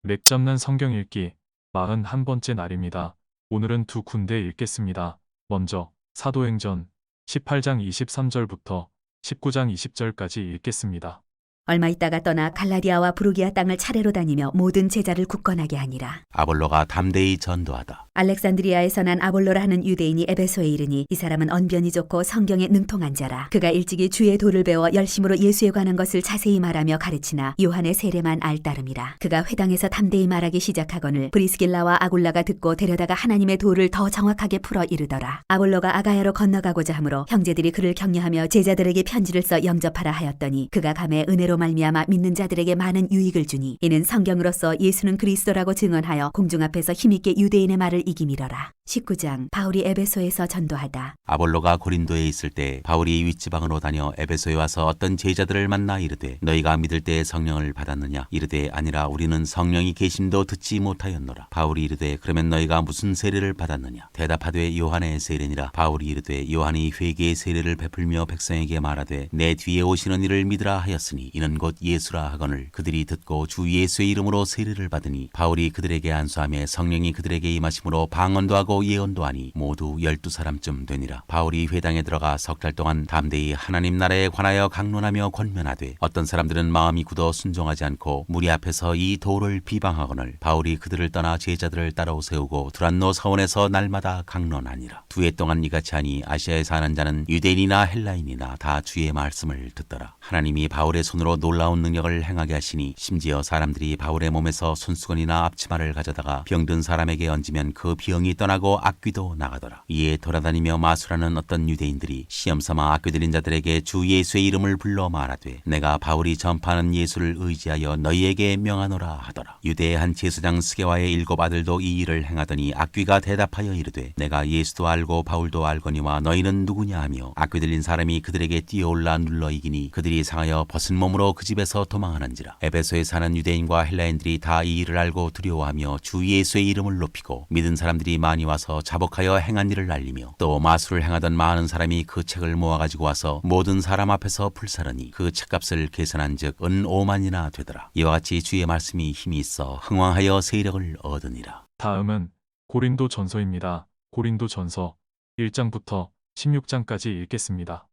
맥 잡는 성경 읽기 41번째 날입니다. 오늘은 두 군데 읽겠습니다. 먼저 사도행전 18장 23절부터 19장 20절까지 읽겠습니다. 얼마 있다가 떠나 갈라디아와 부르기아 땅을 차례로 다니며 모든 제자를 굳건하게 하니라. 아볼로가 담대히 전도하다. 알렉산드리아에서 난 아볼로라 하는 유대인이 에베소에 이르니 이 사람은 언변이 좋고 성경에 능통한 자라. 그가 일찍이 주의 도를 배워 열심으로 예수에 관한 것을 자세히 말하며 가르치나 요한의 세례만 알따름이라. 그가 회당에서 담대히 말하기 시작하거늘 브리스길라와 아굴라가 듣고 데려다가 하나님의 도를 더 정확하게 풀어 이르더라. 아볼로가 아가야로 건너가고자 하므로 형제들이 그를 격려하며 제자들에게 편지를 써 영접하라 하였더니 그가 감에 은혜로 말미암아 믿는 자들에게 많은 유익을 주니 이는 성경으로서 예수는 그리스도라고 증언하여 공중 앞에서 힘있게 유대인의 말을 이기미러라. 19장 바울이 에베소에서 전도하다. 아볼로가 고린도에 있을 때 바울이 윗지방으로 다녀 에베소에 와서 어떤 제자들을 만나 이르되 너희가 믿을 때 성령을 받았느냐? 이르되 아니라 우리는 성령이 계심도 듣지 못하였노라. 바울이 이르되 그러면 너희가 무슨 세례를 받았느냐? 대답하되 요한의 세례니라. 바울이 이르되 요한이 회개의 세례를 베풀며 백성에게 말하되 내 뒤에 오시는 이를 믿으라 하였으니 이는 곧 예수라 하거늘 그들이 듣고 주 예수의 이름으로 세례를 받으니 바울이 그들에게 안수하며 성령이 그들에게 임하심으로 방언도 하고 예언도 하니 모두 12사람쯤 되니라. 바울이 회당에 들어가 석 달 동안 담대히 하나님 나라에 관하여 강론하며 권면하되 어떤 사람들은 마음이 굳어 순종하지 않고 무리 앞에서 이 도를 비방하거늘 바울이 그들을 떠나 제자들을 따로 세우고 두란노 사원에서 날마다 강론하니라. 2해 동안 이같이 하니 아시아에 사는 자는 유대인이나 헬라인이나 다 주의 말씀을 듣더라. 하나님이 바울의 손으로 놀라운 능력을 행하게 하시니 심지어 사람들이 바울의 몸에서 손수건이나 앞치마를 가져다가 병든 사람에게 얹으면 그 병이 떠나고 악귀도 나가더라. 이에 돌아다니며 마술하는 어떤 유대인들이 시험삼아 악귀들린 자들에게 주 예수의 이름을 불러 말하되 내가 바울이 전파하는 예수를 의지하여 너희에게 명하노라 하더라. 유대의 한 제사장 스게와의 7 아들도 이 일을 행하더니 악귀가 대답하여 이르되 내가 예수도 알고 바울도 알거니와 너희는 누구냐 하며 악귀들린 사람이 그들에게 뛰어올라 눌러 이기니 그들이 상하여 벗은 몸으로 그 집에서 도망하는지라. 에베소에 사는 유대인과 헬라인들이 다 이 일을 알고 두려워하며 주 예수의 이름을 높이고 믿은 사람들이 많이 와서 자복하여 행한 일을 알리며 또 마술을 행하던 많은 사람이 그 책을 모아가지고 와서 모든 사람 앞에서 불사르니 그 책값을 계산한즉 은 5만이나 되더라. 이와 같이 주의 말씀이 힘이 있어 흥왕하여 세력을 얻으니라. 다음은 고린도 전서입니다. 고린도 전서 1장부터 16장까지 읽겠습니다.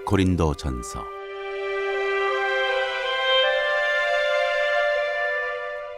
고린도 전서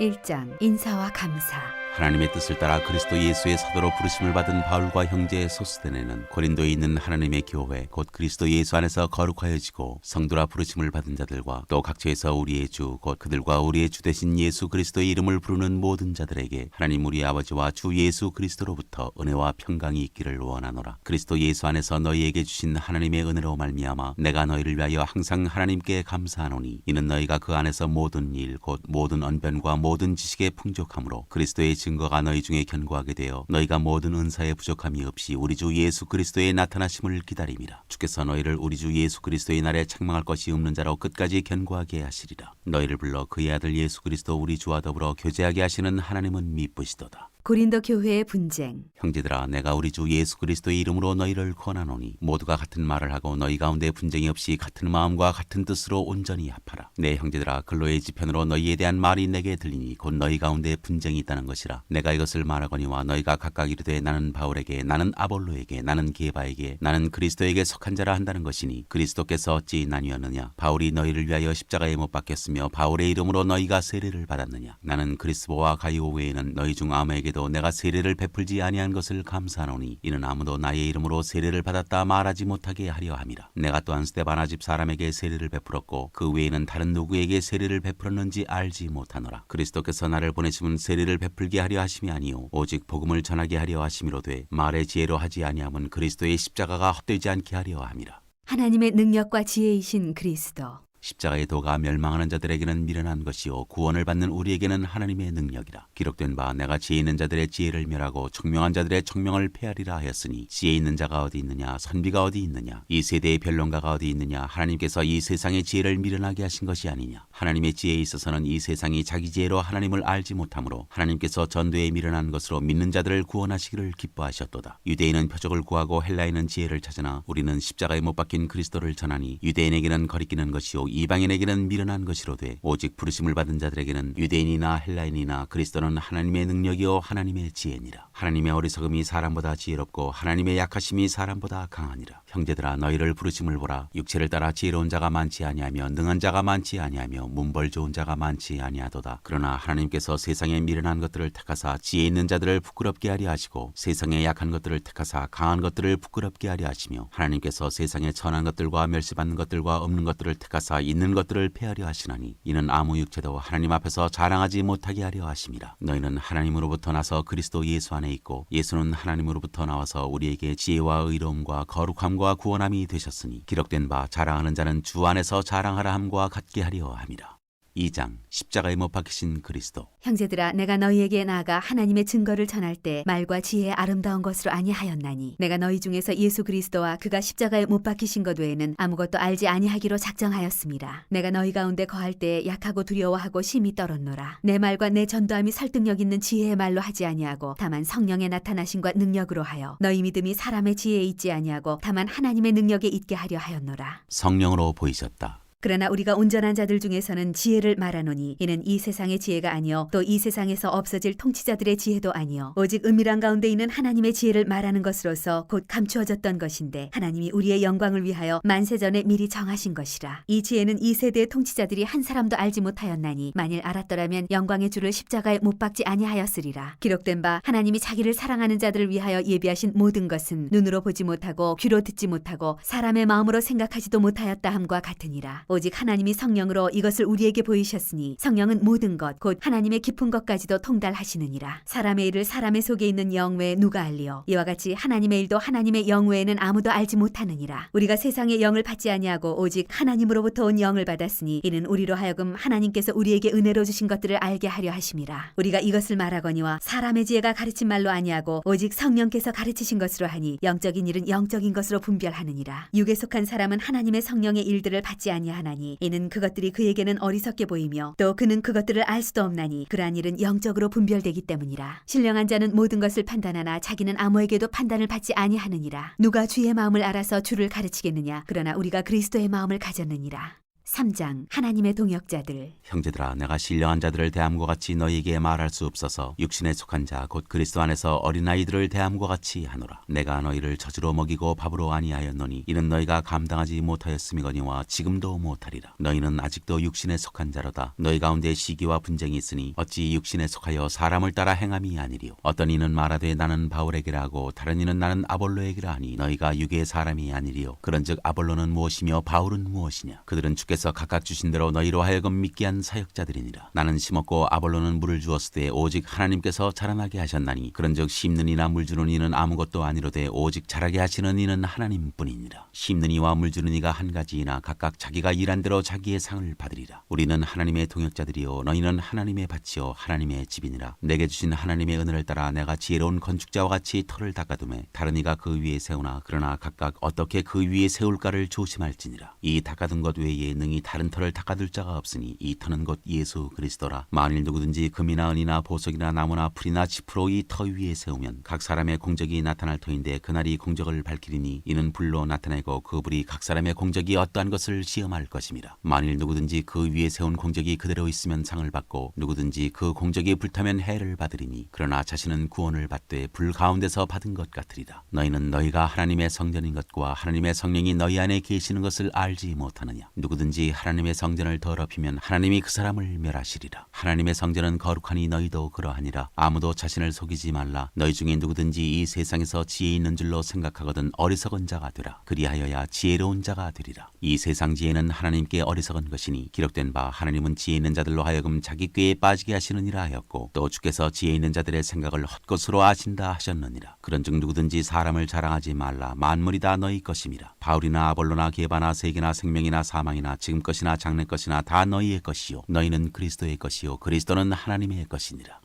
1장 인사와 감사. 하나님의 뜻을 따라 그리스도 예수의 사도로 부르심을 받은 바울과 형제 소스데네는 고린도에 있는 하나님의 교회 곧 그리스도 예수 안에서 거룩하여지고 성도라 부르심을 받은 자들과 또 각처에서 우리의 주 곧 그들과 우리의 주 되신 예수 그리스도의 이름을 부르는 모든 자들에게 하나님 우리 아버지와 주 예수 그리스도로부터 은혜와 평강이 있기를 원하노라. 그리스도 예수 안에서 너희에게 주신 하나님의 은혜로 말미암아 내가 너희를 위하여 항상 하나님께 감사하노니 이는 너희가 그 안에서 모든 일 곧 모든 언변과 모든 지식에 풍족함으로 그리스도의 증거가 너희 중에 견고하게 되어 너희가 모든 은사에 부족함이 없이 우리 주 예수 그리스도의 나타나심을 기다림이라. 주께서 너희를 우리 주 예수 그리스도의 날에 책망할 것이 없는 자로 끝까지 견고하게 하시리라. 너희를 불러 그의 아들 예수 그리스도 우리 주와 더불어 교제하게 하시는 하나님은 미쁘시도다. 고린도 교회의 분쟁. 형제들아 내가 우리 주 예수 그리스도의 이름으로 너희를 권하노니 모두가 같은 말을 하고 너희 가운데 분쟁이 없이 같은 마음과 같은 뜻으로 온전히 합하라. 내 형제들아 근로의 지편으로 너희에 대한 말이 내게 들리니 곧 너희 가운데 분쟁이 있다는 것이라. 내가 이것을 말하거니와 너희가 각각 이르되 나는 바울에게 나는 아볼로에게 나는 게바에게 나는 그리스도에게 속한 자라 한다는 것이니 그리스도께서 어찌 나뉘었느냐? 바울이 너희를 위하여 십자가에 못 박혔으며 바울의 이름으로 너희가 세례를 받았느냐? 나는 그리스보와 가이오 외에는 너희 중 아무에게 내가 세례를 베풀지 아니한 것을 감사하노니 이는 아무도 나의 이름으로 세례를 받았다 말하지 못하게 하려 함이라. 내가 또한 스데바나 집 사람에게 세례를 베풀었고 그 외에는 다른 누구에게 세례를 베풀었는지 알지 못하노라. 그리스도께서 나를 보내심은 세례를 베풀게 하려 하심이 아니요 오직 복음을 전하게 하려 하심이로되 말의 지혜로 하지 아니함은 그리스도의 십자가가 헛되지 않게 하려 함이라. 하나님의 능력과 지혜이신 그리스도. 십자가의 도가 멸망하는 자들에게는 미련한 것이요 구원을 받는 우리에게는 하나님의 능력이라. 기록된 바 내가 지혜 있는 자들의 지혜를 멸하고 총명한 자들의 총명을 폐하리라 하였으니 지혜 있는 자가 어디 있느냐 선비가 어디 있느냐 이 세대의 변론가가 어디 있느냐 하나님께서 이 세상의 지혜를 미련하게 하신 것이 아니냐. 하나님의 지혜에 있어서는 이 세상이 자기 지혜로 하나님을 알지 못하므로 하나님께서 전도에 미련한 것으로 믿는 자들을 구원하시기를 기뻐하셨도다. 유대인은 표적을 구하고 헬라인은 지혜를 찾으나 우리는 십자가에 못 박힌 그리스도를 전하니 유대인에게는 거리끼는 것이요 이방인에게는 미련한 것이로되 오직 부르심을 받은 자들에게는 유대인이나 헬라인이나 그리스도는 하나님의 능력이요 하나님의 지혜니라. 하나님의 어리석음이 사람보다 지혜롭고 하나님의 약하심이 사람보다 강하니라. 형제들아 너희를 부르심을 보라. 육체를 따라 지혜로운 자가 많지 아니하며 능한 자가 많지 아니하며 문벌 좋은 자가 많지 아니하도다. 그러나 하나님께서 세상에 미련한 것들을 택하사 지혜 있는 자들을 부끄럽게 하려 하시고 세상에 약한 것들을 택하사 강한 것들을 부끄럽게 하려 하시며 하나님께서 세상에 천한 것들과 멸시받는 것들과 없는 것들을 택하사 있는 것들을 폐하려 하시나니 이는 아무 육체도 하나님 앞에서 자랑하지 못하게 하려 하심이라. 너희는 하나님으로부터 나서 그리스도 예수 안에 있고 예수는 하나님으로부터 나와서 우리에게 지혜와 의로움과 거룩함과 구원함이 되셨으니 기록된 바 자랑하는 자는 주 안에서 자랑하라 함과 같게 하려 함이라. 2장 십자가에 못 박히신 그리스도. 형제들아 내가 너희에게 나아가 하나님의 증거를 전할 때 말과 지혜의 아름다운 것으로 아니하였나니 내가 너희 중에서 예수 그리스도와 그가 십자가에 못 박히신 것 외에는 아무것도 알지 아니하기로 작정하였습니다. 내가 너희 가운데 거할 때 약하고 두려워하고 심히 떨었노라. 내 말과 내 전도함이 설득력 있는 지혜의 말로 하지 아니하고 다만 성령의 나타나심과 능력으로 하여 너희 믿음이 사람의 지혜에 있지 아니하고 다만 하나님의 능력에 있게 하려 하였노라. 성령으로 보이셨다. 그러나 우리가 온전한 자들 중에서는 지혜를 말하노니 이는 이 세상의 지혜가 아니요 또 이 세상에서 없어질 통치자들의 지혜도 아니요 오직 은밀한 가운데 있는 하나님의 지혜를 말하는 것으로서 곧 감추어졌던 것인데 하나님이 우리의 영광을 위하여 만세전에 미리 정하신 것이라. 이 지혜는 이 세대의 통치자들이 한 사람도 알지 못하였나니 만일 알았더라면 영광의 주를 십자가에 못 박지 아니하였으리라. 기록된 바 하나님이 자기를 사랑하는 자들을 위하여 예비하신 모든 것은 눈으로 보지 못하고 귀로 듣지 못하고 사람의 마음으로 생각하지도 못하였다 함과 같으니라. 오직 하나님이 성령으로 이것을 우리에게 보이셨으니 성령은 모든 것 곧 하나님의 깊은 것까지도 통달하시느니라. 사람의 일을 사람의 속에 있는 영 외에 누가 알리요 이와 같이 하나님의 일도 하나님의 영 외에는 아무도 알지 못하느니라. 우리가 세상의 영을 받지 아니하고 오직 하나님으로부터 온 영을 받았으니 이는 우리로 하여금 하나님께서 우리에게 은혜로 주신 것들을 알게 하려 하심이라. 우리가 이것을 말하거니와 사람의 지혜가 가르친 말로 아니하고 오직 성령께서 가르치신 것으로 하니 영적인 일은 영적인 것으로 분별하느니라. 육에 속한 사람은 하나님의 성령의 일들을 받지 아니하나니 이는 그것들이 그에게는 어리석게 보이며 또 그는 그것들을 알 수도 없나니 그러한 일은 영적으로 분별되기 때문이라. 신령한 자는 모든 것을 판단하나 자기는 아무에게도 판단을 받지 아니하느니라. 누가 주의 마음을 알아서 주를 가르치겠느냐. 그러나 우리가 그리스도의 마음을 가졌느니라. 3장 하나님의 동역자들. 형제들아 내가 신령한 자들을 대함과 같이 너희에게 말할 수 없어서 육신에 속한 자 곧 그리스도 안에서 어린아이들을 대함과 같이 하노라. 내가 너희를 젖으로 먹이고 밥으로 아니하였노니 이는 너희가 감당하지 못하였음이거니와 지금도 못하리라. 너희는 아직도 육신에 속한 자로다. 너희 가운데 시기와 분쟁이 있으니 어찌 육신에 속하여 사람을 따라 행함이 아니리요. 어떤 이는 말하되 나는 바울에게라 하고 다른 이는 나는 아볼로에게라 하니 너희가 육의 사람이 아니리요. 그런즉 아볼로는 무엇이며 바울은 무엇이냐. 그들은 주께서 각각 주신 대로 너희로 하여금 믿게 한 사역자들이니라. 나는 심었고 아볼로는 물을 주었으되 오직 하나님께서 자라나게 하셨나니 그런즉 심는 이나 물 주는 이는 아무것도 아니로되 오직 자라게 하시는 이는 하나님뿐이니라. 심는 이와 물 주는 이가 한 가지이나 각각 자기가 일한 대로 자기의 상을 받으리라. 우리는 하나님의 동역자들이요 너희는 하나님의 밭이요 하나님의 집이니라. 내게 주신 하나님의 은혜를 따라 내가 지혜로운 건축자와 같이 터를 닦아두매 다른 이가 그 위에 세우나 그러나 각각 어떻게 그 위에 세울까를 조심할지니라. 이 닦아둔 것 외에 능히 다른 터를 닦아둘 자가 없으니 이 터는 곧 예수 그리스도라. 만일 누구든지 금이나 은이나 보석이나 나무나 풀이나 짚으로 이 터 위에 세우면 각 사람의 공적이 나타날 터인데 그날이 공적을 밝히리니 이는 불로 나타내고 그 불이 각 사람의 공적이 어떠한 것을 시험할 것임이라. 만일 누구든지 그 위에 세운 공적이 그대로 있으면 상을 받고 누구든지 그 공적이 불타면 해를 받으리니 그러나 자신은 구원을 받되 불 가운데서 받은 것 같으리라. 너희는 너희가 하나님의 성전인 것과 하나님의 성령이 너희 안에 계시는 것을 알지 못하느냐. 누구든지 하나님의 성전을 더럽히면 하나님이 그 사람을 멸하시리라. 하나님의 성전은 거룩하니 너희도 그러하니라. 아무도 자신을 속이지 말라. 너희 중에 누구든지 이 세상에서 지혜 있는 줄로 생각하거든 어리석은 자가 되라. 그리하여야 지혜로운 자가 되리라. 이 세상 지혜는 하나님께 어리석은 것이니 기록된 바 하나님은 지혜 있는 자들로 하여금 자기 꾀에 빠지게 하시느니라 하였고 또 주께서 지혜 있는 자들의 생각을 헛것으로 아신다 하셨느니라. 그런즉 누구든지 사람을 자랑하지 말라. 만물이 다 너희 것임이라. 바울이나 아볼로나 게바나 세계나 생명이나 사망이나 지금 것이나 장래 것이나 다 너희의 것이요 너희는 그리스도의 것이요 그리스도는 하나님의 것이니라.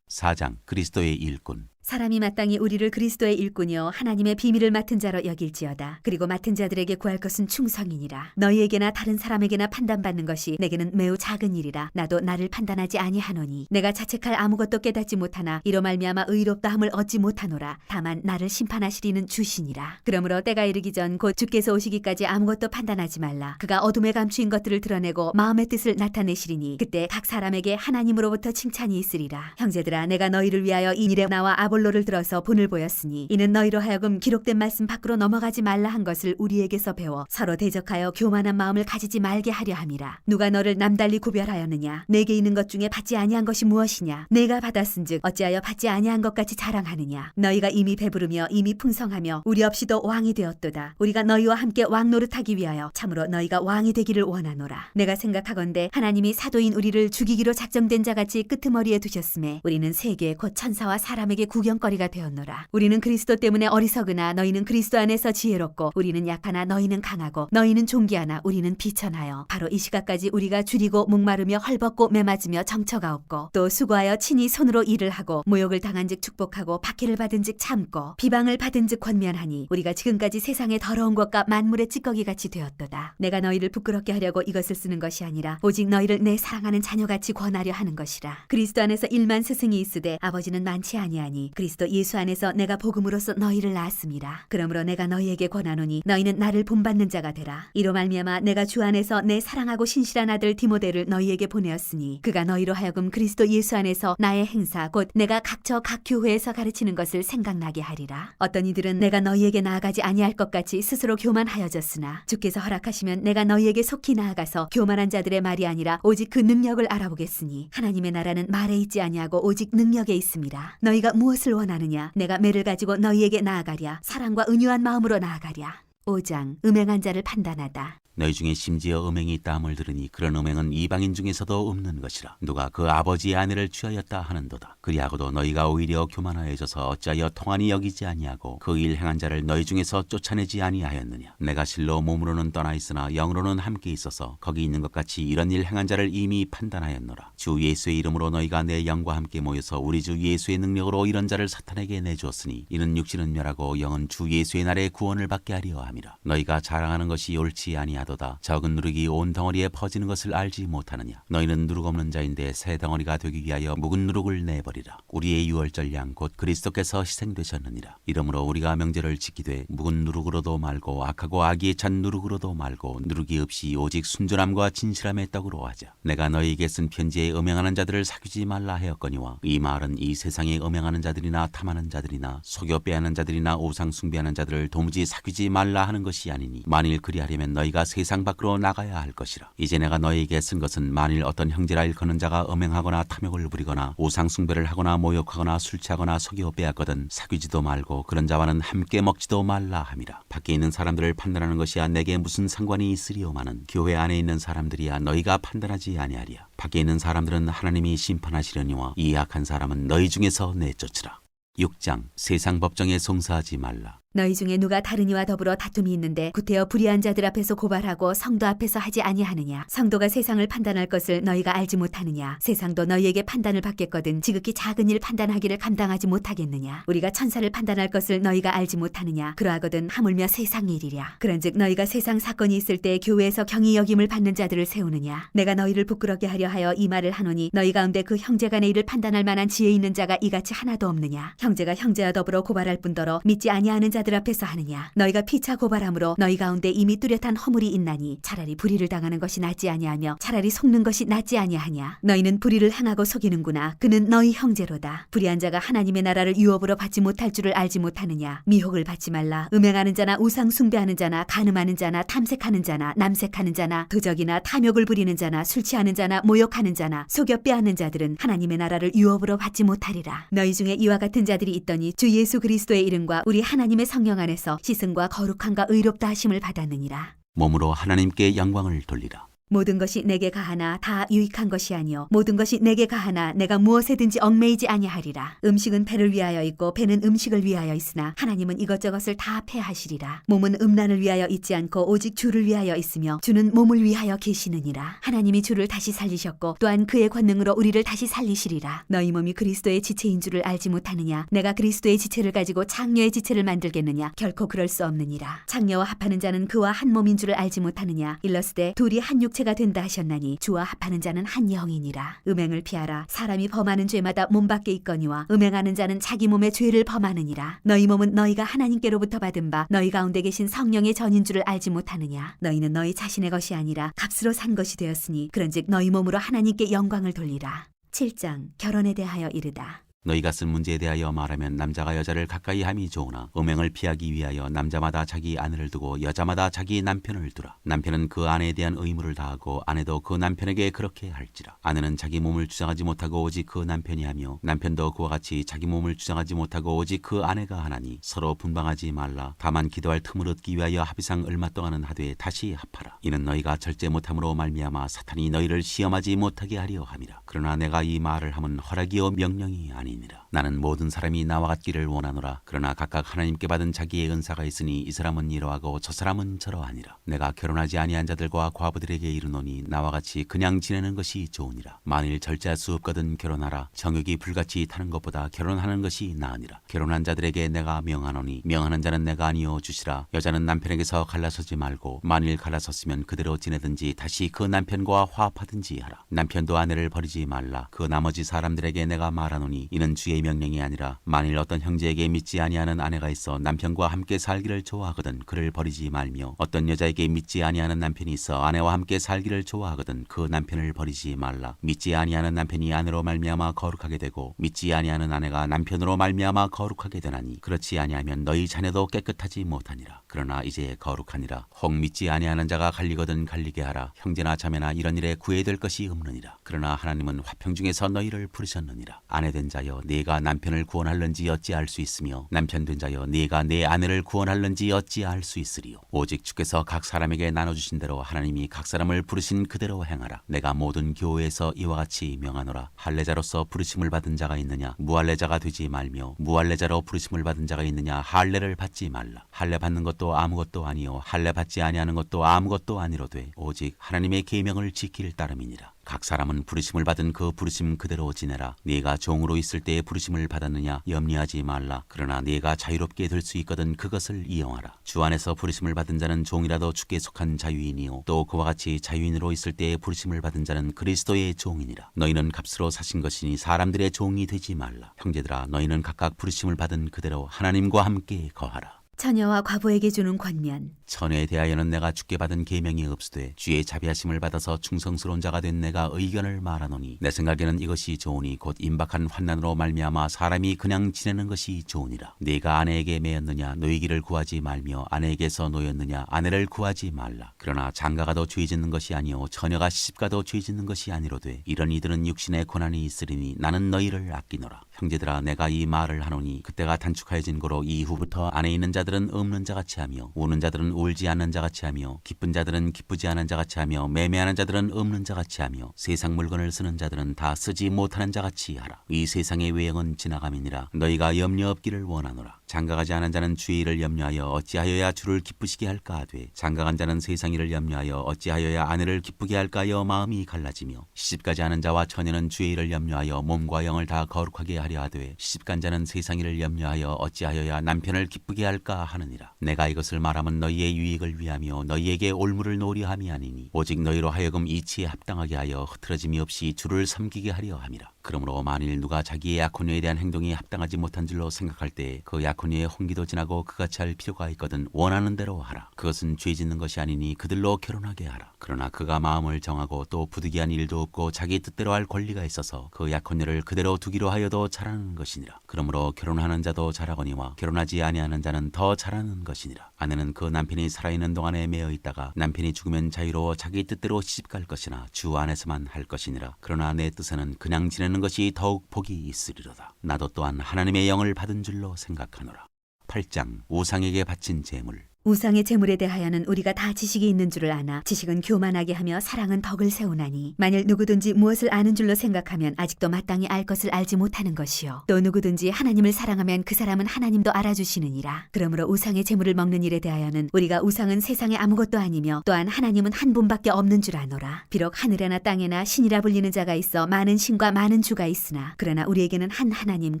4장 그리스도의 일꾼. 사람이 마땅히 우리를 그리스도의 일꾼이요 하나님의 비밀을 맡은 자로 여길지어다. 그리고 맡은 자들에게 구할 것은 충성이니라. 너희에게나 다른 사람에게나 판단받는 것이 내게는 매우 작은 일이라. 나도 나를 판단하지 아니하노니 내가 자책할 아무것도 깨닫지 못하나 이로 말미암아 의롭다함을 얻지 못하노라. 다만 나를 심판하시리는 주시니라. 그러므로 때가 이르기 전 곧 주께서 오시기까지 아무것도 판단하지 말라. 그가 어둠에 감추인 것들을 드러내고 마음의 뜻을 나타내시리니 그때 각 사람에게 하나님으로부터 칭찬이 있으리라. 형제들아, 내가 너희를 위하여 이 일에 나와 아볼로를 들어서 본을 보였으니 이는 너희로 하여금 기록된 말씀 밖으로 넘어가지 말라 한 것을 우리에게서 배워 서로 대적하여 교만한 마음을 가지지 말게 하려 함이라. 누가 너를 남달리 구별하였느냐? 내게 있는 것 중에 받지 아니한 것이 무엇이냐? 내가 받았은즉 어찌하여 받지 아니한 것 같이 자랑하느냐? 너희가 이미 배부르며 이미 풍성하며 우리 없이도 왕이 되었도다. 우리가 너희와 함께 왕 노릇하기 위하여 참으로 너희가 왕이 되기를 원하노라. 내가 생각하건대 하나님이 사도인 우리를 죽이기로 작정된 자같이 끄트머리에 두셨음에 우리는 세계 곧 천사와 사람에게 구경거리가 되었노라. 우리는 그리스도 때문에 어리석으나 너희는 그리스도 안에서 지혜롭고 우리는 약하나 너희는 강하고 너희는 존귀하나 우리는 비천하여 바로 이 시각까지 우리가 줄이고 목마르며 헐벗고 매맞으며 정처가 없고 또 수고하여 친히 손으로 일을 하고 모욕을 당한즉 축복하고 박해를 받은즉 참고 비방을 받은즉 권면하니 우리가 지금까지 세상의 더러운 것과 만물의 찌꺼기 같이 되었도다. 내가 너희를 부끄럽게 하려고 이것을 쓰는 것이 아니라 오직 너희를 내 사랑하는 자녀같이 권하려 하는 것이라. 그리스도 안에서 일만 스승이 있으되 아버지는 많지 아니하니 그리스도 예수 안에서 내가 복음으로써 너희를 낳았음이라. 그러므로 내가 너희에게 권하노니 너희는 나를 본받는 자가 되라. 이로 말미암아 내가 주 안에서 내 사랑하고 신실한 아들 디모데를 너희에게 보내었으니 그가 너희로 하여금 그리스도 예수 안에서 나의 행사 곧 내가 각처 각 교회에서 가르치는 것을 생각나게 하리라. 어떤 이들은 내가 너희에게 나아가지 아니할 것 같이 스스로 교만하여졌으나 주께서 허락하시면 내가 너희에게 속히 나아가서 교만한 자들의 말이 아니라 오직 그 능력을 알아보겠으니 하나님의 나라는 말에 있지 아니하고 오직 능력에 있습니다. 너희가 무엇을 원하느냐? 내가 매를 가지고 너희에게 나아가랴. 사랑과 은유한 마음으로 나아가랴. 5장 음행한 자를 판단하다. 너희 중에 심지어 음행이 있다함을 들으니 그런 음행은 이방인 중에서도 없는 것이라. 누가 그 아버지의 아내를 취하였다 하는도다. 그리하고도 너희가 오히려 교만하여져서 어찌하여 통한이 여기지 아니하고 그 일 행한 자를 너희 중에서 쫓아내지 아니하였느냐. 내가 실로 몸으로는 떠나 있으나 영으로는 함께 있어서 거기 있는 것 같이 이런 일 행한 자를 이미 판단하였노라. 주 예수의 이름으로 너희가 내 영과 함께 모여서 우리 주 예수의 능력으로 이런 자를 사탄에게 내주었으니 이는 육신은 멸하고 영은 주 예수의 날에 구원을 받게 하려 함이라. 너희가 자랑하는 것이 옳지 아니하도다. 적은 누룩이 온 덩어리에 퍼지는 것을 알지 못하느냐. 너희는 누룩 없는 자인데 새 덩어리가 되기 위하여 묵은 누룩을 내버리라. 우리의 유월절 양 곧 그리스도께서 희생되셨느니라. 이러므로 우리가 명절을 지키되 묵은 누룩으로도 말고 악하고 악의에 찬 누룩으로도 말고 누룩이 없이 오직 순전함과 진실함의 떡으로 하자. 내가 너희에게 쓴 편지에 음행하는 자들을 사귀지 말라 하였거니와 이 말은 이 세상에 음행하는 자들이나 탐하는 자들이나 속여 빼앗는 자들이나 우상 숭배하는 자들을 도무지 사귀지 말라 하는 것이 아니니 만일 그리하려면 너희가 세상 밖으로 나가야 할 것이라. 이제 내가 너희에게 쓴 것은 만일 어떤 형제라 일컫는 자가 음행하거나 탐욕을 부리거나 우상 숭배를 하거나 모욕하거나 술 취하거나 속여 빼앗거든 사귀지도 말고 그런 자와는 함께 먹지도 말라 함이라. 밖에 있는 사람들을 판단하는 것이야 내게 무슨 상관이 있으리오마는 교회 안에 있는 사람들이야 너희가 판단하지 아니하리야. 밖에 있는 사람들은 하나님이 심판하시려니와 이 악한 사람은 너희 중에서 내쫓으라. 6장 세상 법정에 송사하지 말라. 너희 중에 누가 다른 이와 더불어 다툼이 있는데 구태여 불의한 자들 앞에서 고발하고 성도 앞에서 하지 아니하느냐. 성도가 세상을 판단할 것을 너희가 알지 못하느냐. 세상도 너희에게 판단을 받겠거든 지극히 작은 일 판단하기를 감당하지 못하겠느냐. 우리가 천사를 판단할 것을 너희가 알지 못하느냐. 그러하거든 하물며 세상 일이랴. 그런즉 너희가 세상 사건이 있을 때 교회에서 경히 여김을 받는 자들을 세우느냐. 내가 너희를 부끄럽게 하려 하여 이 말을 하노니 너희 가운데 그 형제간의 일을 판단할 만한 지혜 있는 자가 이같이 하나도 없느냐. 형제가 형제와 더불어 고발할 뿐더러 믿지 아니하는 자들 앞에서 하느냐. 너희가 피차 고발함으로 너희 가운데 이미 뚜렷한 허물이 있나니 차라리 불의를 당하는 것이 낫지 아니하며 차라리 속는 것이 낫지 아니하냐. 너희는 불의를 행하고 속이는구나. 그는 너희 형제로다. 불의한 자가 하나님의 나라를 유업으로 받지 못할 줄을 알지 못하느냐. 미혹을 받지 말라. 음행하는 자나 우상 숭배하는 자나 간음하는 자나 탐색하는 자나 남색하는 자나 도적이나 탐욕을 부리는 자나 술 취하는 자나 모욕하는 자나 속여 빼앗는 자들은 하나님의 나라를 유업으로 받지 못하리라. 너희 중에 이와 같은 자들이 있더니 주 예수 그리스도의 이름과 우리 하나님의 성령 안에서 시승과 거룩함과 의롭다 하심을 받았느니라. 몸으로 하나님께 영광을 돌리라. 모든 것이 내게 가하나 다 유익한 것이 아니요 모든 것이 내게 가하나 내가 무엇에든지 얽매이지 아니하리라. 음식은 배를 위하여 있고 배는 음식을 위하여 있으나 하나님은 이것저것을 다 패하시리라. 몸은 음란을 위하여 있지 않고 오직 주를 위하여 있으며 주는 몸을 위하여 계시느니라. 하나님이 주를 다시 살리셨고 또한 그의 권능으로 우리를 다시 살리시리라. 너희 몸이 그리스도의 지체인 줄을 알지 못하느냐? 내가 그리스도의 지체를 가지고 장녀의 지체를 만들겠느냐? 결코 그럴 수 없느니라. 장녀와 합하는 자는 그와 한 몸인 줄을 알지 못하느냐? 일러스되 둘이 한 육체가 된다 하셨나니 주와 합하는 자는 한 영이니라. 음행을 피하라. 사람이 범하는 죄마다 몸 밖에 있거니와 음행하는 자는 자기 몸의 죄를 범하느니라. 너희 몸은 너희가 하나님께로부터 받은 바 너희 가운데 계신 성령의 전인 줄을 알지 못하느냐? 너희는 너희 자신의 것이 아니라 값으로 산 것이 되었으니 그런즉 너희 몸으로 하나님께 영광을 돌리라. 7장 결혼에 대하여 이르다. 너희가 쓴 문제에 대하여 말하면 남자가 여자를 가까이 함이 좋으나 음행을 피하기 위하여 남자마다 자기 아내를 두고 여자마다 자기 남편을 두라. 남편은 그 아내에 대한 의무를 다하고 아내도 그 남편에게 그렇게 할지라. 아내는 자기 몸을 주장하지 못하고 오직 그 남편이 하며 남편도 그와 같이 자기 몸을 주장하지 못하고 오직 그 아내가 하나니 서로 분방하지 말라. 다만 기도할 틈을 얻기 위하여 합의상 얼마 동안은 하되 다시 합하라. 이는 너희가 절제 못함으로 말미암아 사탄이 너희를 시험하지 못하게 하려 함이라. 그러나 내가 이 말을 함은 허락이요 명령이 아니니라. 나는 모든 사람이 나와 같기를 원하노라. 그러나 각각 하나님께 받은 자기의 은사가 있으니 이 사람은 이러하고 저 사람은 저러하니라. 내가 결혼하지 아니한 자들과 과부들에게 이르노니 나와 같이 그냥 지내는 것이 좋으니라. 만일 절제할 수 없거든 결혼하라. 정욕이 불같이 타는 것보다 결혼하는 것이 나으니라. 결혼한 자들에게 내가 명하노니 명하는 자는 내가 아니요 주시라. 여자는 남편에게서 갈라서지 말고 만일 갈라섰으면 그대로 지내든지 다시 그 남편과 화합하든지 하라. 남편도 아내를 버리지 말라. 그 나머지 사람들에게 내가 말하노니 이는 주의 명령이 아니라 만일 어떤 형제에게 믿지 아니하는 아내가 있어 남편과 함께 살기를 좋아하거든 그를 버리지 말며 어떤 여자에게 믿지 아니하는 남편이 있어 아내와 함께 살기를 좋아하거든 그 남편을 버리지 말라. 믿지 아니하는 남편이 아내로 말미암아 거룩하게 되고 믿지 아니하는 아내가 남편으로 말미암아 거룩하게 되나니 그렇지 아니하면 너희 자녀도 깨끗하지 못하니라. 그러나 이제 거룩하니라. 혹 믿지 아니하는 자가 갈리거든 갈리게 하라. 형제나 자매나 이런 일에 구애될 것이 없느니라. 그러나 하나님은 화평 중에서 너희를 부르셨느니라. 아내 된 자여 네가 남편을 구원할는지 어찌할 수 있으며 남편 된 자여 네가 내 아내를 구원할는지 어찌할 수 있으리요. 오직 주께서 각 사람에게 나눠주신 대로 하나님이 각 사람을 부르신 그대로 행하라. 내가 모든 교회에서 이와 같이 명하노라. 할례자로서 부르심을 받은 자가 있느냐 무할례자가 되지 말며 무할례자로 부르심을 받은 자가 있느냐 할례를 받지 말라. 할례 받는 것도 아무것도 아니요 할례 받지 아니하는 것도 아무것도 아니로되 오직 하나님의 계명을 지킬 따름이니라. 각 사람은 부르심을 받은 그 부르심 그대로 지내라. 네가 종으로 있을 때에 부르심을 받았느냐 염려하지 말라. 그러나 네가 자유롭게 될 수 있거든 그것을 이용하라. 주 안에서 부르심을 받은 자는 종이라도 주께 속한 자유인이요 또 그와 같이 자유인으로 있을 때에 부르심을 받은 자는 그리스도의 종이니라. 너희는 값으로 사신 것이니 사람들의 종이 되지 말라. 형제들아 너희는 각각 부르심을 받은 그대로 하나님과 함께 거하라. 처녀와 과부에게 주는 권면. 처녀에 대하여는 내가 주께 받은 계명이 없으되 주의 자비하심을 받아서 충성스러운 자가 된 내가 의견을 말하노니 내 생각에는 이것이 좋으니 곧 임박한 환난으로 말미암아 사람이 그냥 지내는 것이 좋으니라. 네가 아내에게 매였느냐 노이기를 구하지 말며 아내에게서 노였느냐 아내를 구하지 말라. 그러나 장가가도 죄 짓는 것이 아니요 처녀가 시집가도 죄 짓는 것이 아니로되 이런 이들은 육신의 고난이 있으리니 나는 너희를 아끼노라. 형제들아 내가 이 말을 하노니 그때가 단축하여진 고로 이후부터 안에 있는 자들은 없는 자같이 하며 우는 자들은 울지 않는 자같이 하며 기쁜 자들은 기쁘지 않은 자같이 하며 매매하는 자들은 없는 자같이 하며 세상 물건을 쓰는 자들은 다 쓰지 못하는 자같이 하라. 이 세상의 외형은 지나감이니라. 너희가 염려 없기를 원하노라. 장가가지 않은 자는 주의 일을 염려하여 어찌하여야 주를 기쁘시게 할까 하되 장가간 자는 세상 일을 염려하여 어찌하여야 아내를 기쁘게 할까 하여 마음이 갈라지며 시집가지 않은 자와 처녀는 주의 일을 염려하여 몸과 영을 다 거룩하게 하려 하되 시집간 자는 세상 일을 염려하여 어찌하여야 남편을 기쁘게 할까 하느니라. 내가 이것을 말하면 너희의 유익을 위하며 너희에게 올무를 놓으려 함이 아니니 오직 너희로 하여금 이치에 합당하게 하여 흐트러짐이 없이 주를 섬기게 하려 함이라. 그러므로 만일 누가 자기의 약혼녀에 대한 행동이 합당하지 못한 줄로 생각할 때 그 약혼녀의 혼기도 지나고 그같이 할 필요가 있거든 원하는 대로 하라. 그것은 죄 짓는 것이 아니니 그들로 결혼하게 하라. 그러나 그가 마음을 정하고 또 부득이한 일도 없고 자기 뜻대로 할 권리가 있어서 그 약혼녀를 그대로 두기로 하여도 잘하는 것이니라. 그러므로 결혼하는 자도 잘하거니와 결혼하지 아니하는 자는 더 잘하는 것이니라. 아내는 그 남편이 살아있는 동안에 매여 있다가 남편이 죽으면 자유로워 자기 뜻대로 시집갈 것이나 주 안에서만 할 것이니라. 그러나 내 뜻에는 그냥 지내는 것이 더욱 복이 있으리로다. 나도 또한 하나님의 영을 받은 줄로 생각하노라. 8장 우상에게 바친 제물. 우상의 제물에 대하여는 우리가 다 지식이 있는 줄을 아나 지식은 교만하게 하며 사랑은 덕을 세우나니 만일 누구든지 무엇을 아는 줄로 생각하면 아직도 마땅히 알 것을 알지 못하는 것이요 또 누구든지 하나님을 사랑하면 그 사람은 하나님도 알아주시느니라. 그러므로 우상의 제물을 먹는 일에 대하여는 우리가 우상은 세상에 아무것도 아니며 또한 하나님은 한 분밖에 없는 줄 아노라. 비록 하늘에나 땅에나 신이라 불리는 자가 있어 많은 신과 많은 주가 있으나 그러나 우리에게는 한 하나님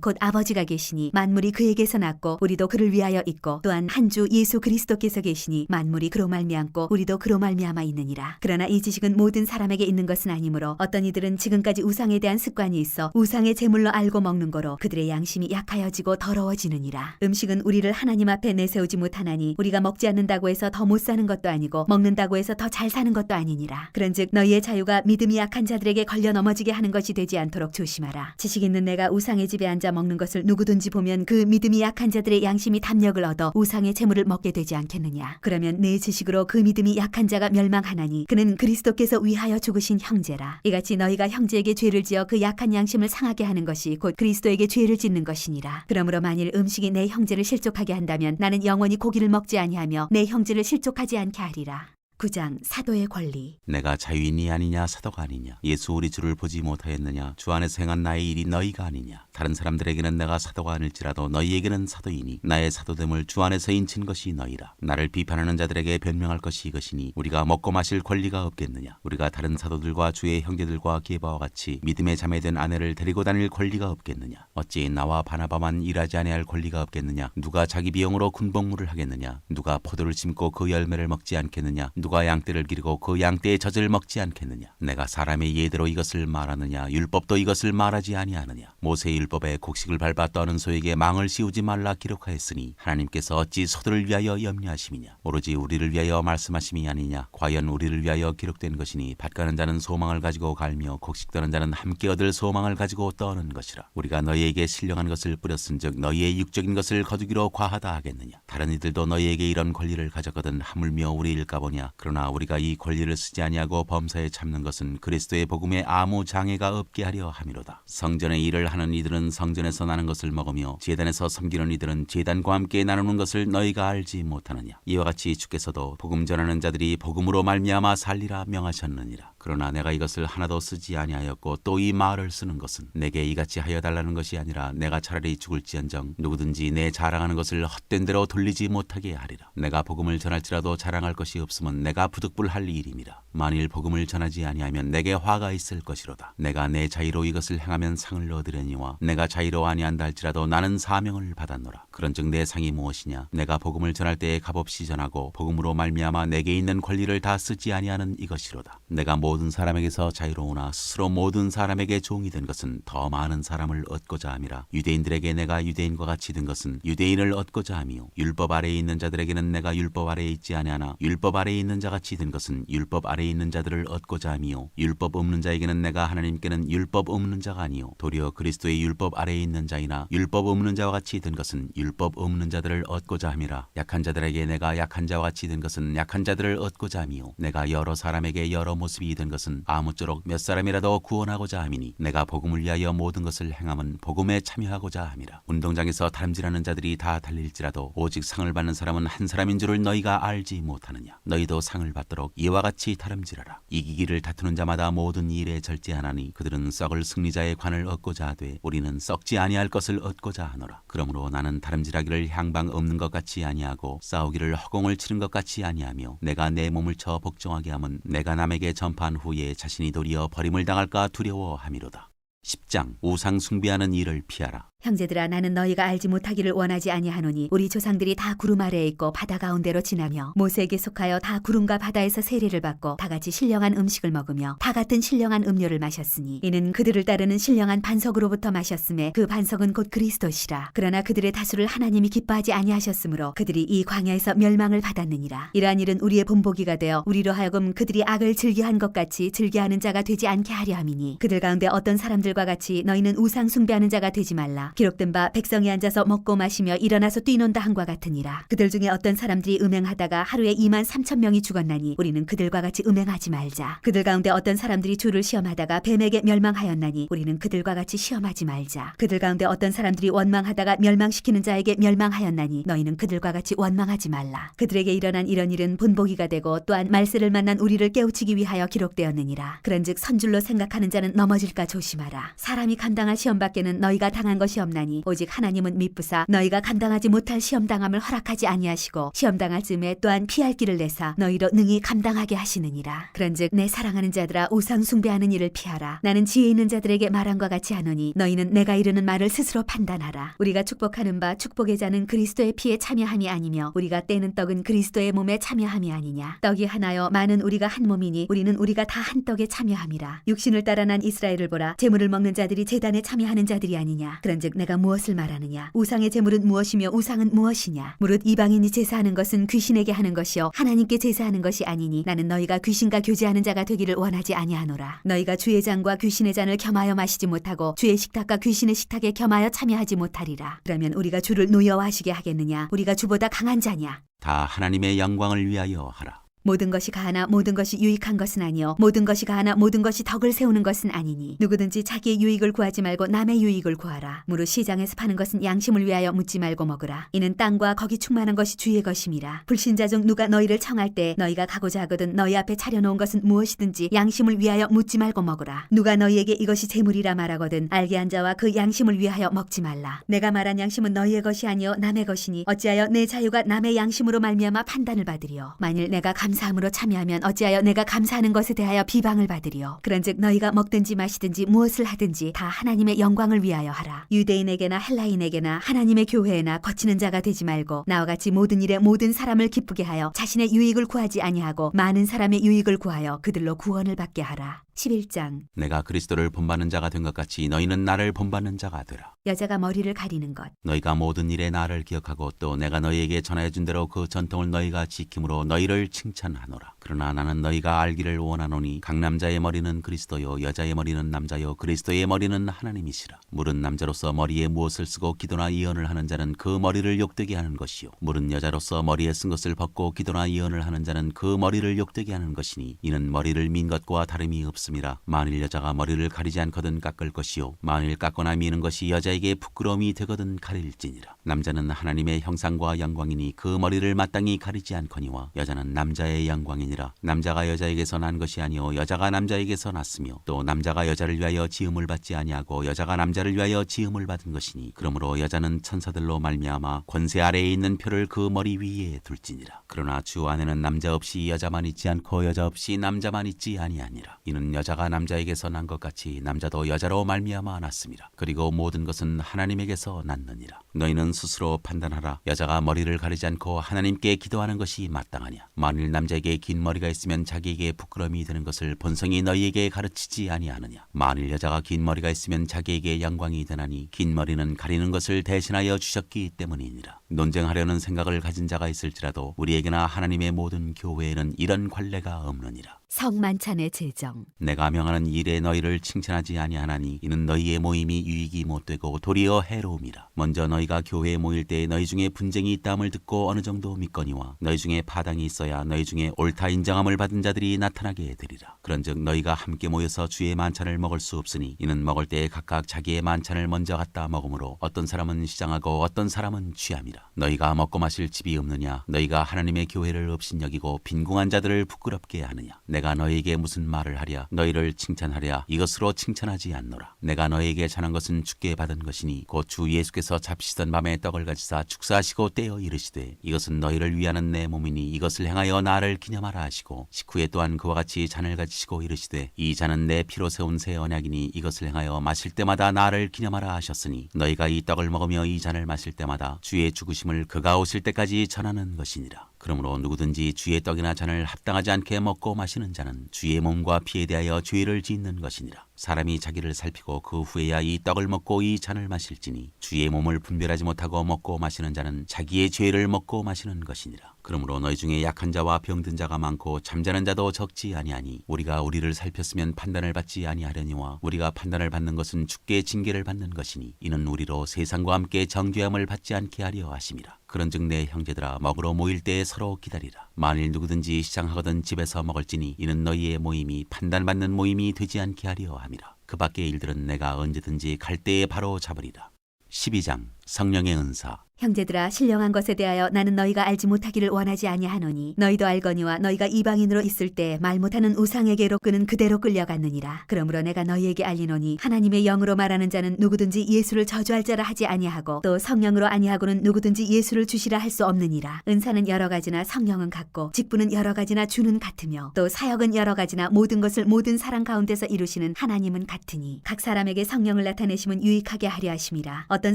곧 아버지가 계시니 만물이 그에게서 났고 우리도 그를 위하여 있고 또한 한 주 예수 그리스도께서 계시니 만물이 그로 말미암고 우리도 그로 말미암아 있느니라. 그러나 이 지식은 모든 사람에게 있는 것은 아니므로 어떤 이들은 지금까지 우상에 대한 습관이 있어 우상의 제물로 알고 먹는 거로 그들의 양심이 약하여지고 더러워지느니라. 음식은 우리를 하나님 앞에 내세우지 못하나니 우리가 먹지 않는다고 해서 더 못 사는 것도 아니고 먹는다고 해서 더 잘 사는 것도 아니니라. 그런즉 너희의 자유가 믿음이 약한 자들에게 걸려 넘어지게 하는 것이 되지 않도록 조심하라. 지식 있는 내가 우상의 집에 앉아 먹는 것을 누구든지 보면 그 믿음이 약한 자들의 양심이 담력을 얻어 우상의 제물을 먹게 되지 않겠느냐. 그러면 내 지식으로 그 믿음이 약한 자가 멸망하나니 그는 그리스도께서 위하여 죽으신 형제라. 이같이 너희가 형제에게 죄를 지어 그 약한 양심을 상하게 하는 것이 곧 그리스도에게 죄를 짓는 것이니라. 그러므로 만일 음식이 내 형제를 실족하게 한다면 나는 영원히 고기를 먹지 아니하며 내 형제를 실족하지 않게 하리라. 9장 사도의 권리. 내가 자유인이 아니냐 사도가 아니냐 예수 우리 주를 보지 못하였느냐 주 안에서 행한 나의 일이 너희가 아니냐. 다른 사람들에게는 내가 사도가 아닐지라도 너희에게는 사도이니 나의 사도됨을 주 안에서 인친 것이 너희라. 나를 비판하는 자들에게 변명할 것이 이것이니 우리가 먹고 마실 권리가 없겠느냐. 우리가 다른 사도들과 주의 형제들과 게바와 같이 믿음에 자매된 아내를 데리고 다닐 권리가 없겠느냐. 어찌 나와 바나바만 일하지 아니할 권리가 없겠느냐. 누가 자기 비용으로 군복무를 하겠느냐. 누가 포도를 심고 그 열매를 먹지 않겠느냐. 누가 양떼를 기르고 그 양떼의 젖을 먹지 않겠느냐. 내가 사람의 예대로 이것을 말하느냐. 율법도 이것을 말하지 아니하느냐. 모세의 율법에 곡식을 밟아 떠는 소에게 망을 씌우지 말라 기록하였으니 하나님께서 어찌 소들을 위하여 염려하심이냐. 오로지 우리를 위하여 말씀하심이 아니냐. 과연 우리를 위하여 기록된 것이니 밭 가는 자는 소망을 가지고 갈며 곡식 떠는 자는 함께 얻을 소망을 가지고 떠는 것이라. 우리가 너희에게 신령한 것을 뿌렸은즉 너희의 육적인 것을 거두기로 과하다 하겠느냐. 다른 이들도 너희에게 이런 권리를 가졌거든 하물며 우리일까 보냐. 그러나 우리가 이 권리를 쓰지 아니하고 범사에 참는 것은 그리스도의 복음에 아무 장애가 없게 하려 함이로다. 성전의 일을 하는 이들은 성전에서 나는 것을 먹으며 제단에서 섬기는 이들은 제단과 함께 나누는 것을 너희가 알지 못하느냐. 이와 같이 주께서도 복음 전하는 자들이 복음으로 말미암아 살리라 명하셨느니라. 그러나 내가 이것을 하나도 쓰지 아니하였고 또 이 말을 쓰는 것은 내게 이같이 하여 달라는 것이 아니라 내가 차라리 죽을지언정 누구든지 내 자랑하는 것을 헛된 대로 돌리지 못하게 하리라. 내가 복음을 전할지라도 자랑할 것이 없으면 내가 부득불할 일임이라. 만일 복음을 전하지 아니하면 내게 화가 있을 것이로다. 내가 내 자유로 이것을 행하면 상을 얻으려니와 내가 자유로 아니한다 할지라도 나는 사명을 받았노라. 그런즉 내 상이 무엇이냐. 내가 복음을 전할 때에 값없이 전하고 복음으로 말미암아 내게 있는 권리를 다 쓰지 아니하는 이것이로다. 내가 모든 사람에게서 자유로우나 스스로 모든 사람에게 종이 된 것은 더 많은 사람을 얻고자 함이라. 유대인들에게 내가 유대인과 같이 된 것은 유대인을 얻고자 함이요 율법 아래에 있는 자들에게는 내가 율법 아래에 있지 아니하나 율법 아래에 있는 자같이 된 것은 율법 아래에 있는 자들을 얻고자 함이요 율법 없는 자에게는 내가 하나님께는 율법 없는 자가 아니요 도리어 그리스도의 율법 아래에 있는 자이나 율법 없는 자와 같이 된 것은 율법 없는 자들을 얻고자 함이라. 약한 자들에게 내가 약한 자와 같이 된 것은 약한 자들을 얻고자 함이요 내가 여러 사람에게 여러 모습이 된 것은 아무쪼록 몇 사람이라도 구원하고자 함이니 내가 복음을 위하여 모든 것을 행함은 복음에 참여하고자 함이라. 운동장에서 다름질하는 자들이 다 달릴지라도 오직 상을 받는 사람은 한 사람인 줄을 너희가 알지 못하느냐. 너희도 상을 받도록 이와 같이 다름질하라. 이기기를 다투는 자마다 모든 일에 절제하나니 그들은 썩을 승리자의 관을 얻고자 하되 우리는 썩지 아니할 것을 얻고자 하노라. 그러므로 나는 다름질하기를 향방 없는 것 같이 아니하고 싸우기를 허공을 치는 것 같이 아니하며 내가 내 몸을 쳐 복종하게 하면 내가 남에게 전파한 후에 자신이 도리어 버림을 당할까 두려워함이로다. 10장 우상 숭배하는 일을 피하라. 형제들아 나는 너희가 알지 못하기를 원하지 아니하노니 우리 조상들이 다 구름 아래에 있고 바다 가운데로 지나며 모세에게 속하여 다 구름과 바다에서 세례를 받고 다 같이 신령한 음식을 먹으며 다 같은 신령한 음료를 마셨으니 이는 그들을 따르는 신령한 반석으로부터 마셨음에 그 반석은 곧 그리스도시라. 그러나 그들의 다수를 하나님이 기뻐하지 아니하셨으므로 그들이 이 광야에서 멸망을 받았느니라. 이러한 일은 우리의 본보기가 되어 우리로 하여금 그들이 악을 즐겨한 것 같이 즐겨하는 자가 되지 않게 하려 함이니 그들 가운데 어떤 사람들 그들과 같이 너희는 우상 숭배하는 자가 되지 말라. 기록된 바 백성이 앉아서 먹고 마시며 일어나서 뛰논다 한과 같으니라. 그들 중에 어떤 사람들이 음행하다가 하루에 2만 3천 명이 죽었나니 우리는 그들과 같이 음행하지 말자. 그들 가운데 어떤 사람들이 주를 시험하다가 뱀에게 멸망하였나니 우리는 그들과 같이 시험하지 말자. 그들 가운데 어떤 사람들이 원망하다가 멸망시키는 자에게 멸망하였나니 너희는 그들과 같이 원망하지 말라. 그들에게 일어난 이런 일은 본보기가 되고 또한 말세를 만난 우리를 깨우치기 위하여 기록되었느니라. 그런즉 선줄로 생각하는 자는 넘어질까 조심하라. 사람이 감당할 시험 밖에는 너희가 당한 것이 없나니 오직 하나님은 미쁘사 너희가 감당하지 못할 시험 당함을 허락하지 아니하시고 시험 당할 즈음에 또한 피할 길을 내사 너희로 능히 감당하게 하시느니라. 그런즉 내 사랑하는 자들아 우상 숭배하는 일을 피하라. 나는 지혜 있는 자들에게 말함과 같이 하노니 너희는 내가 이르는 말을 스스로 판단하라. 우리가 축복하는 바 축복의 자는 그리스도의 피에 참여함이 아니며 우리가 떼는 떡은 그리스도의 몸에 참여함이 아니냐. 떡이 하나여 많은 우리가 한 몸이니 우리는 우리가 다 한 떡에 참여함이라. 육신을 따라 난 이스라엘을 보라. 제물을 먹는 자들이 제단에 참여하는 자들이 아니냐. 그런즉 내가 무엇을 말하느냐. 우상의 제물은 무엇이며 우상은 무엇이냐. 무릇 이방인이 제사하는 것은 귀신에게 하는 것이요 하나님께 제사하는 것이 아니니 나는 너희가 귀신과 교제하는 자가 되기를 원하지 아니하노라. 너희가 주의 잔과 귀신의 잔을 겸하여 마시지 못하고 주의 식탁과 귀신의 식탁에 겸하여 참여하지 못하리라. 그러면 우리가 주를 노여워하시게 하겠느냐. 우리가 주보다 강한 자냐. 다 하나님의 영광을 위하여 하라. 모든 것이 가하나 모든 것이 유익한 것은 아니요 모든 것이 가하나 모든 것이 덕을 세우는 것은 아니니 누구든지 자기의 유익을 구하지 말고 남의 유익을 구하라. 무릇 시장에서 파는 것은 양심을 위하여 묻지 말고 먹으라. 이는 땅과 거기 충만한 것이 주의 것임이라. 불신자 중 누가 너희를 청할 때 너희가 가고자 하거든 너희 앞에 차려놓은 것은 무엇이든지 양심을 위하여 묻지 말고 먹으라. 누가 너희에게 이것이 재물이라 말하거든 알게 한 자와 그 양심을 위하여 먹지 말라. 내가 말한 양심은 너희의 것이 아니요 남의 것이니 어찌하여 내 자유가 남의 양심으로 말미암아 판단을 받으리요. 만일 내가 감사함으로 참여하면 어찌하여 내가 감사하는 것에 대하여 비방을 받으리요. 그런즉 너희가 먹든지 마시든지 무엇을 하든지 다 하나님의 영광을 위하여 하라. 유대인에게나 헬라인에게나 하나님의 교회에나 거치는 자가 되지 말고 나와 같이 모든 일에 모든 사람을 기쁘게 하여 자신의 유익을 구하지 아니하고 많은 사람의 유익을 구하여 그들로 구원을 받게 하라. 11장. 내가 그리스도를 본받는 자가 된 것 같이 너희는 나를 본받는 자가 되라. 여자가 머리를 가리는 것. 너희가 모든 일에 나를 기억하고 또 내가 너희에게 전하여 준 대로 그 전통을 너희가 지킴으로 너희를 칭찬하노라. 그러나 나는 너희가 알기를 원하노니 각 남자의 머리는 그리스도요 여자의 머리는 남자요 그리스도의 머리는 하나님이시라. 물은 남자로서 머리에 무엇을 쓰고 기도나 예언을 하는 자는 그 머리를 욕되게 하는 것이요 물은 여자로서 머리에 쓴 것을 벗고 기도나 예언을 하는 자는 그 머리를 욕되게 하는 것이니 이는 머리를 민 것과 다름이 없음이라. 만일 여자가 머리를 가리지 않거든 깎을 것이요 만일 깎거나 미는 것이 여자에게 부끄러움이 되거든 가릴지니라. 남자는 하나님의 형상과 영광이니 그 머리를 마땅히 가리지 않거니와 여자는 남자의 영광이니라. 남자가 여자에게서 난 것이 아니요 여자가 남자에게서 났으며 또 남자가 여자를 위하여 지음을 받지 아니하고 여자가 남자를 위하여 지음을 받은 것이니 그러므로 여자는 천사들로 말미암아 권세 아래에 있는 표를 그 머리 위에 둘지니라. 그러나 주 안에는 남자 없이 여자만 있지 않고 여자 없이 남자만 있지 아니하니라. 이는 여자가 남자에게서 난 것 같이 남자도 여자로 말미암아 났음이라. 그리고 모든 것은 하나님에게서 났느니라. 너희는 스스로 판단하라. 여자가 머리를 가리지 않고 하나님께 기도하는 것이 마땅하냐. 만일 남자에게 긴 머리가 있으면 자기에게 부끄러움이 되는 것을 본성이 너희에게 가르치지 아니하느냐. 만일 여자가 긴 머리가 있으면 자기에게 영광이 되나니 긴 머리는 가리는 것을 대신하여 주셨기 때문이니라. 논쟁하려는 생각을 가진 자가 있을지라도 우리에게나 하나님의 모든 교회에는 이런 관례가 없느니라. 성만찬의 제정. 내가 명하는 일에 너희를 칭찬하지 아니하나니 이는 너희의 모임이 유익이 못되고 도리어 해로움이라. 먼저 너희가 교회에 모일 때 너희 중에 분쟁이 있다함을 듣고 어느 정도 믿거니와 너희 중에 파당이 있어야 너희 중에 옳다 인정함을 받은 자들이 나타나게 되리라. 그런즉 너희가 함께 모여서 주의 만찬을 먹을 수 없으니 이는 먹을 때 각각 자기의 만찬을 먼저 갖다 먹으므로 어떤 사람은 시장하고 어떤 사람은 취함이라. 너희가 먹고 마실 집이 없느냐. 너희가 하나님의 교회를 업신여기고 빈궁한 자들을 부끄럽게 하느냐. 내가 너희에게 무슨 말을 하랴. 너희를 칭찬하랴. 이것으로 칭찬하지 않노라. 내가 너희에게 전한 것은 주께 받은 것이니 곧 주 예수께서 잡시던 밤에 떡을 가지사 축사하시고 떼어 이르시되 이것은 너희를 위하는 내 몸이니 이것을 행하여 나를 기념하라 하시고 식후에 또한 그와 같이 잔을 가지시고 이르시되 이 잔은 내 피로 세운 새 언약이니 이것을 행하여 마실 때마다 나를 기념하라 하셨으니 너희가 이 떡을 먹으며 이 잔을 마실 때마다 주의 죽으심을 그가 오실 때까지 전하는 것이니라. 그러므로 누구든지 주의 떡이나 잔을 합당하지 않게 먹고 마시는 자는 주의 몸과 피에 대하여 죄를 짓는 것이니라. 사람이 자기를 살피고 그 후에야 이 떡을 먹고 이 잔을 마실지니 주의 몸을 분별하지 못하고 먹고 마시는 자는 자기의 죄를 먹고 마시는 것이니라. 그러므로 너희 중에 약한 자와 병든 자가 많고 잠자는 자도 적지 아니하니 우리가 우리를 살폈으면 판단을 받지 아니하려니와 우리가 판단을 받는 것은 주께 징계를 받는 것이니 이는 우리로 세상과 함께 정죄함을 받지 않게 하려 하심이라. 그런즉 내 형제들아 먹으러 모일 때에 서로 기다리라. 만일 누구든지 시장하거든 집에서 먹을지니 이는 너희의 모임이 판단받는 모임이 되지 않게 하려 함이라. 그 밖의 일들은 내가 언제든지 갈 때에 바로 잡으리라. 12장 성령의 은사. 형제들아 신령한 것에 대하여 나는 너희가 알지 못하기를 원하지 아니하노니 너희도 알거니와 너희가 이방인으로 있을 때 말 못하는 우상에게로 끄는 그대로 끌려갔느니라. 그러므로 내가 너희에게 알리노니 하나님의 영으로 말하는 자는 누구든지 예수를 저주할 자라 하지 아니하고 또 성령으로 아니하고는 누구든지 예수를 주시라 할 수 없느니라. 은사는 여러 가지나 성령은 같고 직분은 여러 가지나 주는 같으며 또 사역은 여러 가지나 모든 것을 모든 사람 가운데서 이루시는 하나님은 같으니 각 사람에게 성령을 나타내심은 유익하게 하려 하심이라. 어떤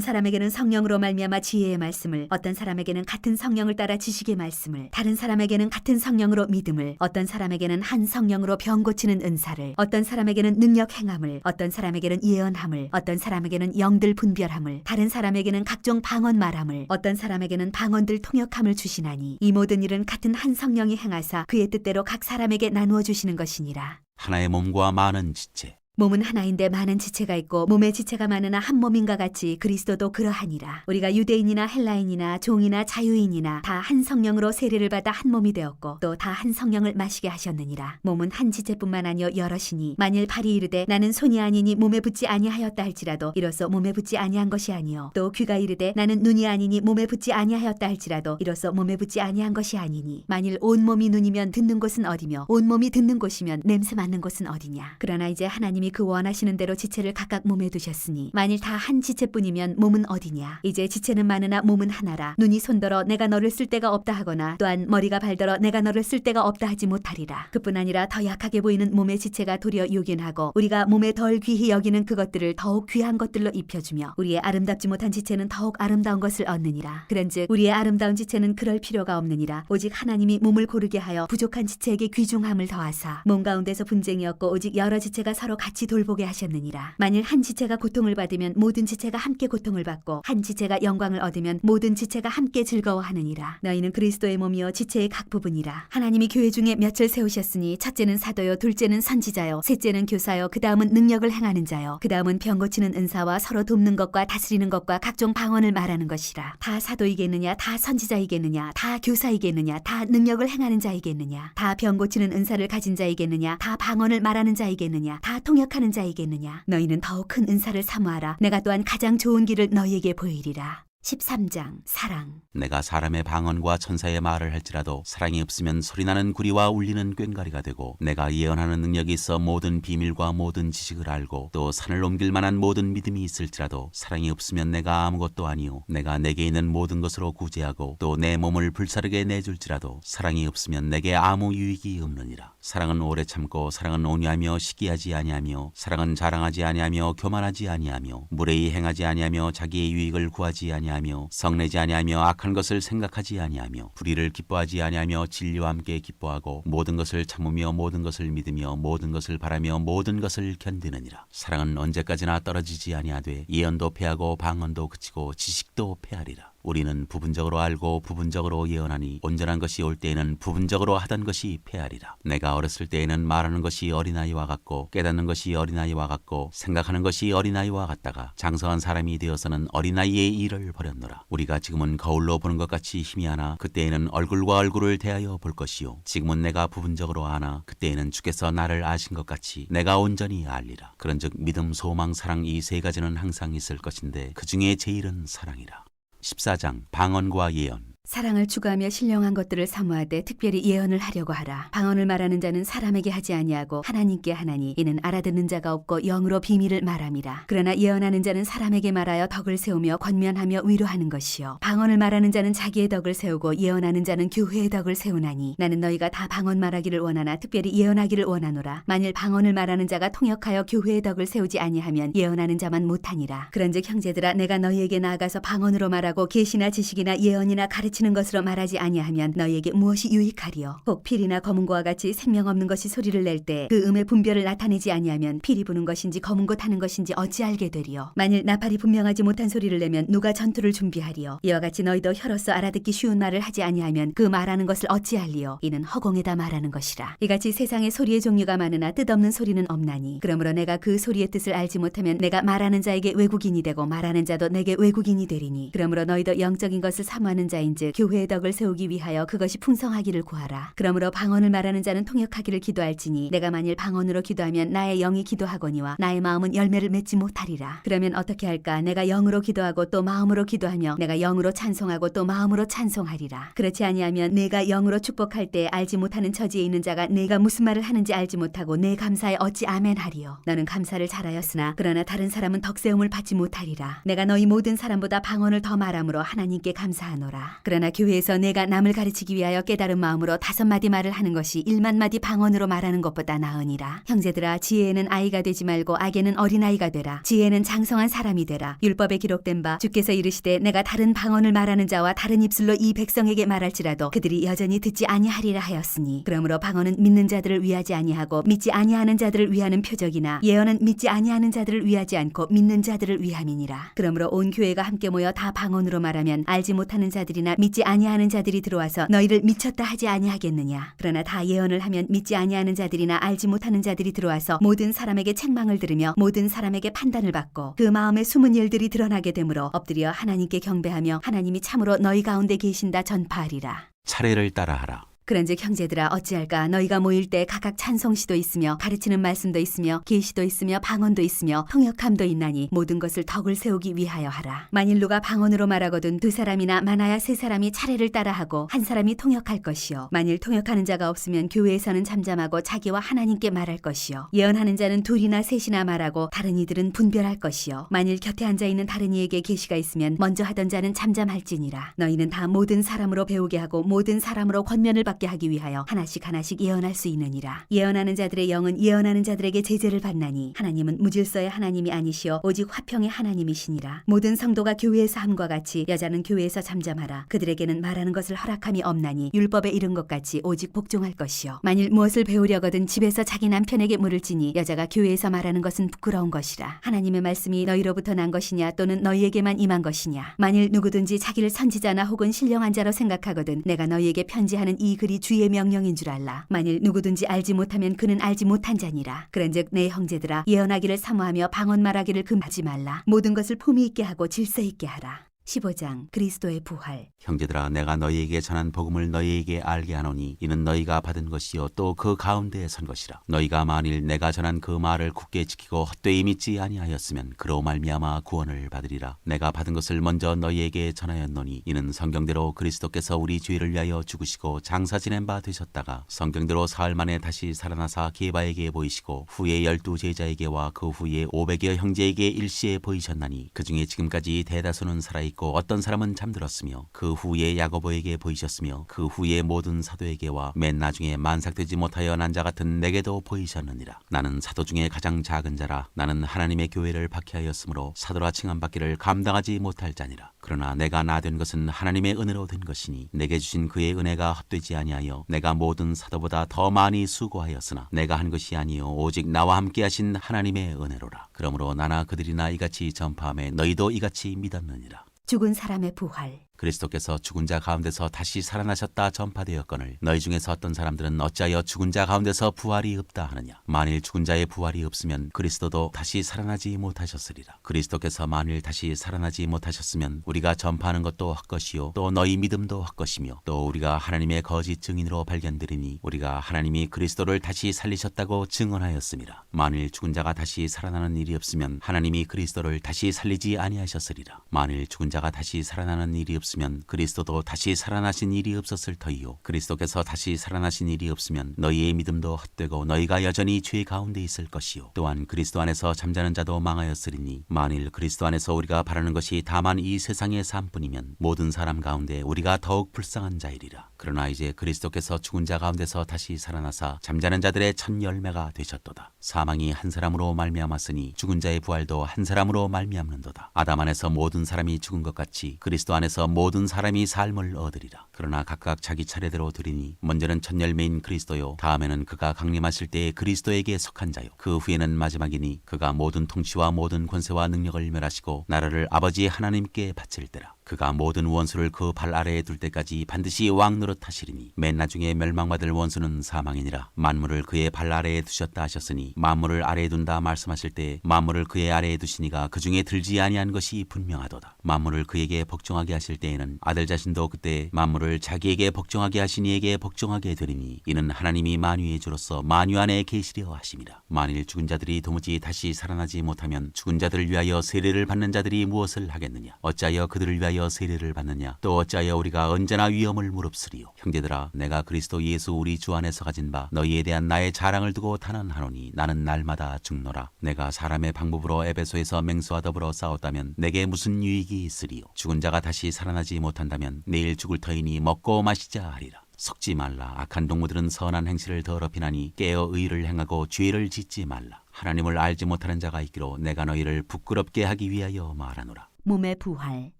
사람에게는 성령으로 말미암아 지혜의 말씀을, 어떤 사람에게는 같은 성령을 따라 지식의 말씀을, 다른 사람에게는 같은 성령으로 믿음을, 어떤 사람에게는 한 성령으로 병 고치는 은사를, 어떤 사람에게는 능력 행함을, 어떤 사람에게는 예언함을, 어떤 사람에게는 영들 분별함을, 다른 사람에게는 각종 방언 말함을, 어떤 사람에게는 방언들 통역함을 주시나니 이 모든 일은 같은 한 성령이 행하사 그의 뜻대로 각 사람에게 나누어 주시는 것이니라. 하나의 몸과 많은 지체. 몸은 하나인데 많은 지체가 있고 몸의 지체가 많으나 한 몸인가 같이 그리스도도 그러하니라. 우리가 유대인이나 헬라인이나 종이나 자유인이나 다 한 성령으로 세례를 받아 한 몸이 되었고 또 다 한 성령을 마시게 하셨느니라. 몸은 한 지체뿐만 아니요 여럿이니 만일 팔이 이르되 나는 손이 아니니 몸에 붙지 아니하였다 할지라도 이로써 몸에 붙지 아니한 것이 아니요 또 귀가 이르되 나는 눈이 아니니 몸에 붙지 아니하였다 할지라도 이로써 몸에 붙지 아니한 것이 아니니 만일 온 몸이 눈이면 듣는 곳은 어디며 온 몸이 듣는 곳이면 냄새 맡는 곳은 어디냐. 그러나 이제 하나님이 그 원하시는 대로 지체를 각각 몸에 두셨으니 만일 다 한 지체뿐이면 몸은 어디냐. 이제 지체는 많으나 몸은 하나라. 눈이 손더러 내가 너를 쓸 데가 없다 하거나 또한 머리가 발더러 내가 너를 쓸 데가 없다 하지 못하리라. 그뿐 아니라 더 약하게 보이는 몸의 지체가 도리어 요긴하고 우리가 몸에 덜 귀히 여기는 그것들을 더욱 귀한 것들로 입혀주며 우리의 아름답지 못한 지체는 더욱 아름다운 것을 얻느니라. 그런즉 우리의 아름다운 지체는 그럴 필요가 없느니라. 오직 하나님이 몸을 고르게 하여 부족한 지체에게 귀중함을 더하사 몸 가운데서 분쟁이 없고 오직 여러 지체가 서로 같이 돌보게 하셨느니라. 만일 한 지체가 고통을 받으면 모든 지체가 함께 고통을 받고 한 지체가 영광을 얻으면 모든 지체가 함께 즐거워하느니라. 너희는 그리스도의 몸이요 지체의 각 부분이라. 하나님이 교회 중에 몇을 세우셨으니 첫째는 사도요 둘째는 선지자요 셋째는 교사요 그 다음은 능력을 행하는 자요 그 다음은 병 고치는 은사와 서로 돕는 것과 다스리는 것과 각종 방언을 말하는 것이라. 다 사도이겠느냐 다 선지자이겠느냐 다 교사이겠느냐 다 능력을 행하는 자이겠느냐 다 병 고치는 은사를 가진 자이겠느냐 다 방언을 말하는 자이겠느냐 다 통역하는 자이겠느냐. 너희는 더욱 큰 은사를 사모하라. 내가 또한 가장 좋은 길을 너희에게 보이리라. 13장 사랑. 내가 사람의 방언과 천사의 말을 할지라도 사랑이 없으면 소리나는 구리와 울리는 꽹과리가 되고 내가 예언하는 능력이 있어 모든 비밀과 모든 지식을 알고 또 산을 옮길 만한 모든 믿음이 있을지라도 사랑이 없으면 내가 아무것도 아니요 내가 내게 있는 모든 것으로 구제하고 또 내 몸을 불사르게 내줄지라도 사랑이 없으면 내게 아무 유익이 없느니라. 사랑은 오래 참고 사랑은 온유하며 시기하지 아니하며 사랑은 자랑하지 아니하며 교만하지 아니하며 무례히 행하지 아니하며 자기의 유익을 구하지 아니하며 성내지 아니하며 악한 것을 생각하지 아니하며 불의를 기뻐하지 아니하며 진리와 함께 기뻐하고 모든 것을 참으며 모든 것을 믿으며 모든 것을 바라며 모든 것을 견디느니라. 사랑은 언제까지나 떨어지지 아니하되 예언도 패하고 방언도 그치고 지식도 패하리라. 우리는 부분적으로 알고 부분적으로 예언하니 온전한 것이 올 때에는 부분적으로 하던 것이 패하리라. 내가 어렸을 때에는 말하는 것이 어린아이와 같고 깨닫는 것이 어린아이와 같고 생각하는 것이 어린아이와 같다가 장성한 사람이 되어서는 어린아이의 일을 버렸노라. 우리가 지금은 거울로 보는 것 같이 희미하나 그때에는 얼굴과 얼굴을 대하여 볼 것이요 지금은 내가 부분적으로 아나 그때에는 주께서 나를 아신 것 같이 내가 온전히 알리라. 그런즉 믿음 소망 사랑 이 세 가지는 항상 있을 것인데 그 중에 제일은 사랑이라. 14장 방언과 예언. 사랑을 추구하며 신령한 것들을 사모하되 특별히 예언을 하려고 하라. 방언을 말하는 자는 사람에게 하지 아니하고 하나님께 하나니 이는 알아듣는 자가 없고 영으로 비밀을 말함이라. 그러나 예언하는 자는 사람에게 말하여 덕을 세우며 권면하며 위로하는 것이요 방언을 말하는 자는 자기의 덕을 세우고 예언하는 자는 교회의 덕을 세우나니 나는 너희가 다 방언 말하기를 원하나 특별히 예언하기를 원하노라. 만일 방언을 말하는 자가 통역하여 교회의 덕을 세우지 아니하면 예언하는 자만 못하니라. 그런즉 형제들아 내가 너희에게 나아가서 방언으로 말하고 계시나 지식이나 예언이나 가르침이나 치는 것으로 말하지 아니하면 너희에게 무엇이 유익하리요? 혹 필이나 검은고와 같이 생명 없는 것이 소리를 낼 때 그 음의 분별을 나타내지 아니하면 필이 부는 것인지 검은고 타는 것인지 어찌 알게 되리요? 만일 나팔이 분명하지 못한 소리를 내면 누가 전투를 준비하리요? 이와 같이 너희도 혀로서 알아듣기 쉬운 말을 하지 아니하면 그 말하는 것을 어찌 알리요? 이는 허공에다 말하는 것이라. 이같이 세상에 소리의 종류가 많으나 뜻없는 소리는 없나니 그러므로 내가 그 소리의 뜻을 알지 못하면 내가 말하는 자에게 외국인이 되고 말하는 자도 내게 외국인이 되리니 그러므로 너희도 영적인 것을 사모하는 자인즉 교회의 덕을 세우기 위하여 그것이 풍성하기를 구하라. 그러므로 방언을 말하는 자는 통역하기를 기도할지니 내가 만일 방언으로 기도하면 나의 영이 기도하거니와 나의 마음은 열매를 맺지 못하리라. 그러면 어떻게 할까? 내가 영으로 기도하고 또 마음으로 기도하며 내가 영으로 찬송하고 또 마음으로 찬송하리라. 그렇지 아니하면 내가 영으로 축복할 때 알지 못하는 처지에 있는 자가 내가 무슨 말을 하는지 알지 못하고 내 감사에 어찌 아멘하리요? 너는 감사를 잘하였으나 그러나 다른 사람은 덕세움을 받지 못하리라. 내가 너희 모든 사람보다 방언을 더 말함으로 하나님께 감사하노라. 그러나 교회에서 내가 남을 가르치기 위하여 깨달은 마음으로 5마디 말을 하는 것이 1만 마디 방언으로 말하는 것보다 나으니라. 형제들아, 지혜에는 아이가 되지 말고 악에는 어린아이가 되라. 지혜는 장성한 사람이 되라. 율법에 기록된 바 주께서 이르시되 내가 다른 방언을 말하는 자와 다른 입술로 이 백성에게 말할지라도 그들이 여전히 듣지 아니하리라 하였으니 그러므로 방언은 믿는 자들을 위하지 아니하고 믿지 아니하는 자들을 위하는 표적이나 예언은 믿지 아니하는 자들을 위하지 않고 믿는 자들을 위함이니라. 그러므로 온 교회가 함께 모여 다 방언으로 말하면 알지 못하는 자들이나 믿지 아니하는 자들이 들어와서 너희를 미쳤다 하지 아니하겠느냐. 그러나 다 예언을 하면 믿지 아니하는 자들이나 알지 못하는 자들이 들어와서 모든 사람에게 책망을 들으며 모든 사람에게 판단을 받고 그 마음의 숨은 일들이 드러나게 되므로 엎드려 하나님께 경배하며 하나님이 참으로 너희 가운데 계신다 전파하리라. 차례를 따라하라. 그런즉 형제들아 어찌할까? 너희가 모일 때 각각 찬송시도 있으며 가르치는 말씀도 있으며 계시도 있으며 방언도 있으며 통역함도 있나니 모든 것을 덕을 세우기 위하여 하라. 만일 누가 방언으로 말하거든 2사람이나 많아야 3사람이 차례를 따라하고 한 사람이 통역할 것이요. 만일 통역하는 자가 없으면 교회에서는 잠잠하고 자기와 하나님께 말할 것이요. 예언하는 자는 2이나 3이나 말하고 다른 이들은 분별할 것이요. 만일 곁에 앉아있는 다른 이에게 계시가 있으면 먼저 하던 자는 잠잠할지니라. 너희는 다 모든 사람으로 배우게 하고 모든 사람으로 권면을 받게 하기 위하여 하나씩 하나씩 예언할 수 있느니라. 예언하는 자들의 영은 예언하는 자들에게 제재를 받나니 하나님은 무질서의 하나님이 아니시오 오직 화평의 하나님이시니라. 모든 성도가 교회에서 함과 같이 여자는 교회에서 잠잠하라. 그들에게는 말하는 것을 허락함이 없나니 율법에 이른 것 같이 오직 복종할 것이요. 만일 무엇을 배우려거든 집에서 자기 남편에게 물을지니 여자가 교회에서 말하는 것은 부끄러운 것이라. 하나님의 말씀이 너희로부터 난 것이냐 또는 너희에게만 임한 것이냐. 만일 누구든지 자기를 선지자나 혹은 신령한 자로 생각하거든 내가 너희에게 편지하는 이 글이 주의 명령인 줄 알라. 만일 누구든지 알지 못하면 그는 알지 못한 자니라. 그런즉 내 형제들아 예언하기를 사모하며 방언 말하기를 금하지 말라. 모든 것을 품위 있게 하고 질서 있게 하라. 15장 그리스도의 부활. 형제들아 내가 너희에게 전한 복음을 너희에게 알게 하노니 이는 너희가 받은 것이요 또 그 가운데에 선 것이라. 너희가 만일 내가 전한 그 말을 굳게 지키고 헛되이 믿지 아니하였으면 그로 말미암아 구원을 받으리라. 내가 받은 것을 먼저 너희에게 전하였노니 이는 성경대로 그리스도께서 우리 죄를 위하여 죽으시고 장사 지낸 바 되셨다가 성경대로 사흘 만에 다시 살아나사 게바에게 보이시고 후에 12 제자에게와 그 후에 500여 형제에게 일시에 보이셨나니 그 중에 지금까지 대다수는 살아있고 어떤 사람은 잠들었으며 그 후에 야고보에게 보이셨으며 그 후에 모든 사도에게와 맨 나중에 만삭되지 못하여 난 자 같은 내게도 보이셨느니라. 나는 사도 중에 가장 작은 자라. 나는 하나님의 교회를 박해하였으므로 사도라 칭함받기를 감당하지 못할 자니라. 그러나 내가 나 된 것은 하나님의 은혜로 된 것이니 내게 주신 그의 은혜가 헛되지 아니하여 내가 모든 사도보다 더 많이 수고하였으나 내가 한 것이 아니요 오직 나와 함께 하신 하나님의 은혜로라. 그러므로 나나 그들이나 이같이 전파하며 너희도 이같이 믿었느니라. 죽은 사람의 부활. 그리스도께서 죽은 자 가운데서 다시 살아나셨다 전파되었거늘 너희 중에서 어떤 사람들은 어찌하여 죽은 자 가운데서 부활이 없다 하느냐. 만일 죽은 자의 부활이 없으면 그리스도도 다시 살아나지 못하셨으리라. 그리스도께서 만일 다시 살아나지 못하셨으면 우리가 전파하는 것도 헛것이요 또 너희 믿음도 헛것이며 또 우리가 하나님의 거짓 증인으로 발견되리니 우리가 하나님이 그리스도를 다시 살리셨다고 증언하였음이라. 만일 죽은 자가 다시 살아나는 일이 없으면 하나님이 그리스도를 다시 살리지 아니하셨으리라. 만일 죽은 자가 다시 살아나는 일이 없으면 그리스도도 다시 살아나신 일이 없었을 터이요 그리스도께서 다시 살아나신 일이 없으면 너희의 믿음도 헛되고 너희가 여전히 죄 가운데 있을 것이요 또한 그리스도 안에서 잠자는 자도 망하였으리니 만일 그리스도 안에서 우리가 바라는 것이 다만 이 세상의 삶뿐이면 모든 사람 가운데 우리가 더욱 불쌍한 자이리라. 그러나 이제 그리스도께서 죽은 자 가운데서 다시 살아나사 잠자는 자들의 첫 열매가 되셨도다. 사망이 한 사람으로 말미암았으니 죽은 자의 부활도 한 사람으로 말미암는도다. 아담 안에서 모든 사람이 죽은 것 같이 그리스도 안에서 모든 사람이 삶을 얻으리라. 그러나 각각 자기 차례대로 드리니 먼저는 첫 열매인 그리스도요, 다음에는 그가 강림하실 때에 그리스도에게 속한 자요, 그 후에는 마지막이니 그가 모든 통치와 모든 권세와 능력을 멸하시고 나라를 아버지 하나님께 바칠 때라. 그가 모든 원수를 그 발 아래에 둘 때까지 반드시 왕 노릇하시리니 맨 나중에 멸망받을 원수는 사망이니라. 만물을 그의 발 아래에 두셨다 하셨으니 만물을 아래에 둔다 말씀하실 때 만물을 그의 아래에 두시니가 그 중에 들지 아니한 것이 분명하도다. 만물을 그에게 복종하게 하실 때에는 아들 자신도 그때 만물을 자기에게 복종하게 하신 이에게 복종하게 되리니 이는 하나님이 만유의 주로서 만유 안에 계시려 하심이라. 만일 죽은 자들이 도무지 다시 살아나지 못하면 죽은 자들을 위하여 세례를 받는 자들이 무엇을 하겠느냐? 어찌하여 그들을 위하여 세례를 받느냐? 또 어찌하여 우리가 언제나 위험을 무릅쓰리요? 형제들아, 내가 그리스도 예수 우리 주 안에서 가진 바 너희에 대한 나의 자랑을 두고 단언하노니 나는 날마다 죽노라. 내가 사람의 방법으로 에베소에서 맹수와 더불어 싸웠다면 내게 무슨 유익이 있으리요? 죽은 자가 다시 살아나지 못한다면 내일 죽을 터이니 먹고 마시자 하리라. 섞지 말라. 악한 동무들은 선한 행실을 더럽히나니 깨어 의를 행하고 죄를 짓지 말라. 하나님을 알지 못하는 자가 있기로 내가 너희를 부끄럽게 하기 위하여 말하노라. 몸의 부활.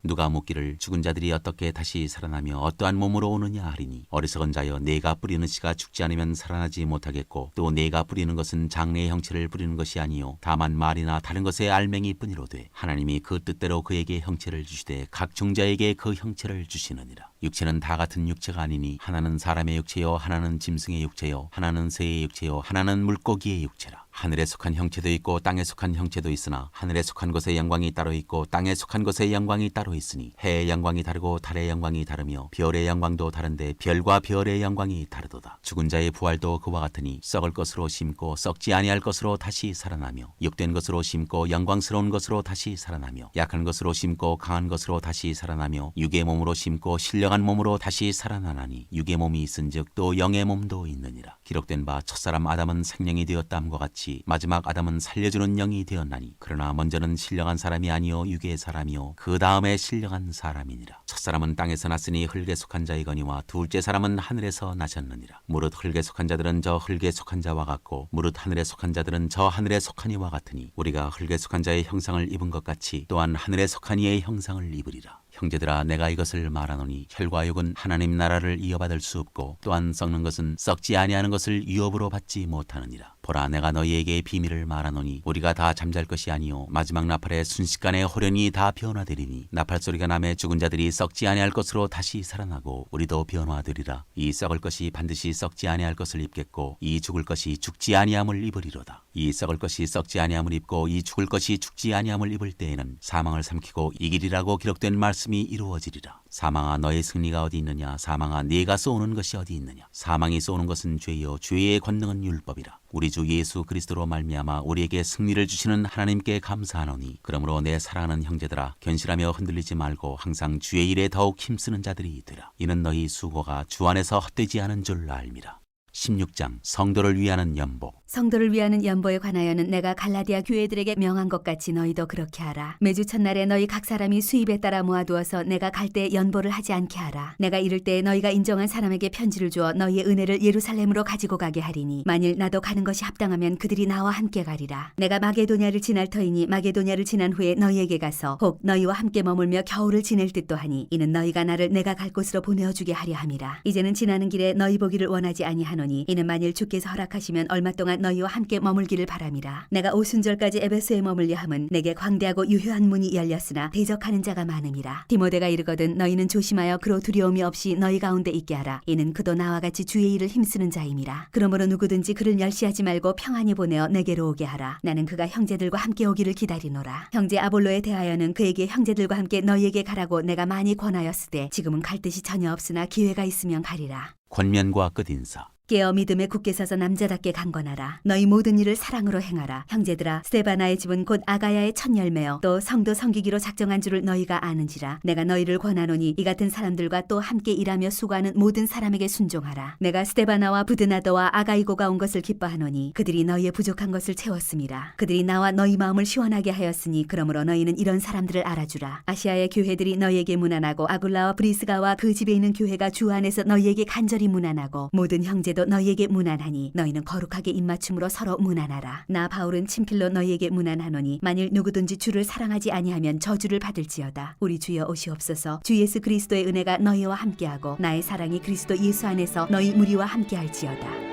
누가 묻기를 죽은 자들이 어떻게 다시 살아나며 어떠한 몸으로 오느냐 하리니 어리석은 자여, 네가 뿌리는 씨가 죽지 않으면 살아나지 못하겠고 또 네가 뿌리는 것은 장래의 형체를 뿌리는 것이 아니요 다만 말이나 다른 것의 알맹이 뿐이로되 하나님이 그 뜻대로 그에게 형체를 주시되 각 종자에게 그 형체를 주시느니라. 육체는 다 같은 육체가 아니니 하나는 사람의 육체요 하나는 짐승의 육체요 하나는 새의 육체요 하나는 물고기의 육체라. 하늘에 속한 형체도 있고 땅에 속한 형체도 있으나 하늘에 속한 것의 영광이 따로 있고 땅에 속한 것의 영광이 따로 있으니 해의 영광이 다르고 달의 영광이 다르며 별의 영광도 다른데 별과 별의 영광이 다르도다. 죽은 자의 부활도 그와 같으니 썩을 것으로 심고 썩지 아니할 것으로 다시 살아나며 욕된 것으로 심고 영광스러운 것으로 다시 살아나며 약한 것으로 심고 강한 것으로 다시 살아나며 육의 몸으로 심고 신령한 몸으로 다시 살아나나니 육의 몸이 있은즉 또 영의 몸도 있느니라. 기록된 바 첫사람 아담은 생명이 되었다함과 같이 마지막 아담은 살려주는 영이 되었나니 그러나 먼저는 신령한 사람이 아니요 육의 사람이요 그 다음에 신령한 사람이니라. 첫사람은 땅에서 났으니 흙에 속한 자이거니와 둘째 사람은 하늘에서 나셨느니라. 무릇 흙에 속한 자들은 저 흙에 속한 자와 같고 무릇 하늘에 속한 자들은 저 하늘에 속한 이와 같으니 우리가 흙에 속한 자의 형상을 입은 것 같이 또한 하늘에 속한 이의 형상을 입으리라. 형제들아, 내가 이것을 말하노니 혈과 육은 하나님 나라를 이어받을 수 없고 또한 썩는 것은 썩지 아니하는 것을 유업으로 받지 못하느니라. 보라, 내가 너희에게 비밀을 말하노니 우리가 다 잠잘 것이 아니요 마지막 나팔에 순식간에 호련히 다 변화되리니 나팔 소리가 나매 죽은 자들이 썩지 아니할 것으로 다시 살아나고 우리도 변화되리라. 이 썩을 것이 반드시 썩지 아니할 것을 입겠고 이 죽을 것이 죽지 아니함을 입으리로다. 이 썩을 것이 썩지 아니함을 입고 이 죽을 것이 죽지 아니함을 입을 때에는 사망을 삼키고 이기리라고 기록된 말씀이 이루어지리라. 사망아, 너의 승리가 어디 있느냐? 사망아, 네가 쏘는 것이 어디 있느냐? 사망이 쏘는 것은 죄요 죄의 권능은 율법이라. 우리 주 예수 그리스도로 말미암아 우리에게 승리를 주시는 하나님께 감사하노니 그러므로 내 사랑하는 형제들아, 견실하며 흔들리지 말고 항상 주의 일에 더욱 힘쓰는 자들이 되라. 이는 너희 수고가 주 안에서 헛되지 않은 줄 알미라. 16장 성도를 위하는 연보. 성도를 위하는 연보에 관하여는 내가 갈라디아 교회들에게 명한 것 같이 너희도 그렇게 하라. 매주 첫날에 너희 각 사람이 수입에 따라 모아두어서 내가 갈 때 연보를 하지 않게 하라. 내가 이를 때 너희가 인정한 사람에게 편지를 주어 너희의 은혜를 예루살렘으로 가지고 가게 하리니 만일 나도 가는 것이 합당하면 그들이 나와 함께 가리라. 내가 마게도냐를 지날 터이니 마게도냐를 지난 후에 너희에게 가서 혹 너희와 함께 머물며 겨울을 지낼 듯도 하니 이는 너희가 나를 내가 갈 곳으로 보내어주게 하려 함이라. 이제는 지나는 길에 너희 보기를 원하지 아니하노니 이는 만일 주께서 허락하시면 얼마 동안 너희와 함께 머물기를 바람이라. 내가 오순절까지 에베소에 머물려 함은 내게 광대하고 유효한 문이 열렸으나 대적하는 자가 많음이라. 디모데가 이르거든 너희는 조심하여 그로 두려움이 없이 너희 가운데 있게 하라. 이는 그도 나와 같이 주의 일을 힘쓰는 자임이라. 그러므로 누구든지 그를 멸시하지 말고 평안히 보내어 내게로 오게 하라. 나는 그가 형제들과 함께 오기를 기다리노라. 형제 아볼로에 대하여는 그에게 형제들과 함께 너희에게 가라고 내가 많이 권하였으되 지금은 갈 뜻이 전혀 없으나 기회가 있으면 가리라. 권면과 끝인사. 깨어 믿음에 굳게 서서 남자답게 강건하라. 너희 모든 일을 사랑으로 행하라. 형제들아, 스데바나의 집은 곧 아가야의 첫 열매요 또 성도 섬기기로 작정한 줄을 너희가 아는지라. 내가 너희를 권하노니 이 같은 사람들과 또 함께 일하며 수고하는 모든 사람에게 순종하라. 내가 스데바나와 부드나더와 아가이고가 온 것을 기뻐하노니 그들이 너희의 부족한 것을 채웠음이라. 그들이 나와 너희 마음을 시원하게 하였으니 그러므로 너희는 이런 사람들을 알아주라. 아시아의 교회들이 너희에게 문안하고 아굴라와 브리스가와 그 집에 있는 교회가 주 안에서 너희에게 간절히 문안하고 모든 형제도 너희에게 문안하니 너희는 거룩하게 입맞춤으로 서로 문안하라. 나 바울은 친필로 너희에게 문안하노니 만일 누구든지 주를 사랑하지 아니하면 저주를 받을지어다. 우리 주여 오시옵소서. 주 예수 그리스도의 은혜가 너희와 함께하고 나의 사랑이 그리스도 예수 안에서 너희 무리와 함께할지어다.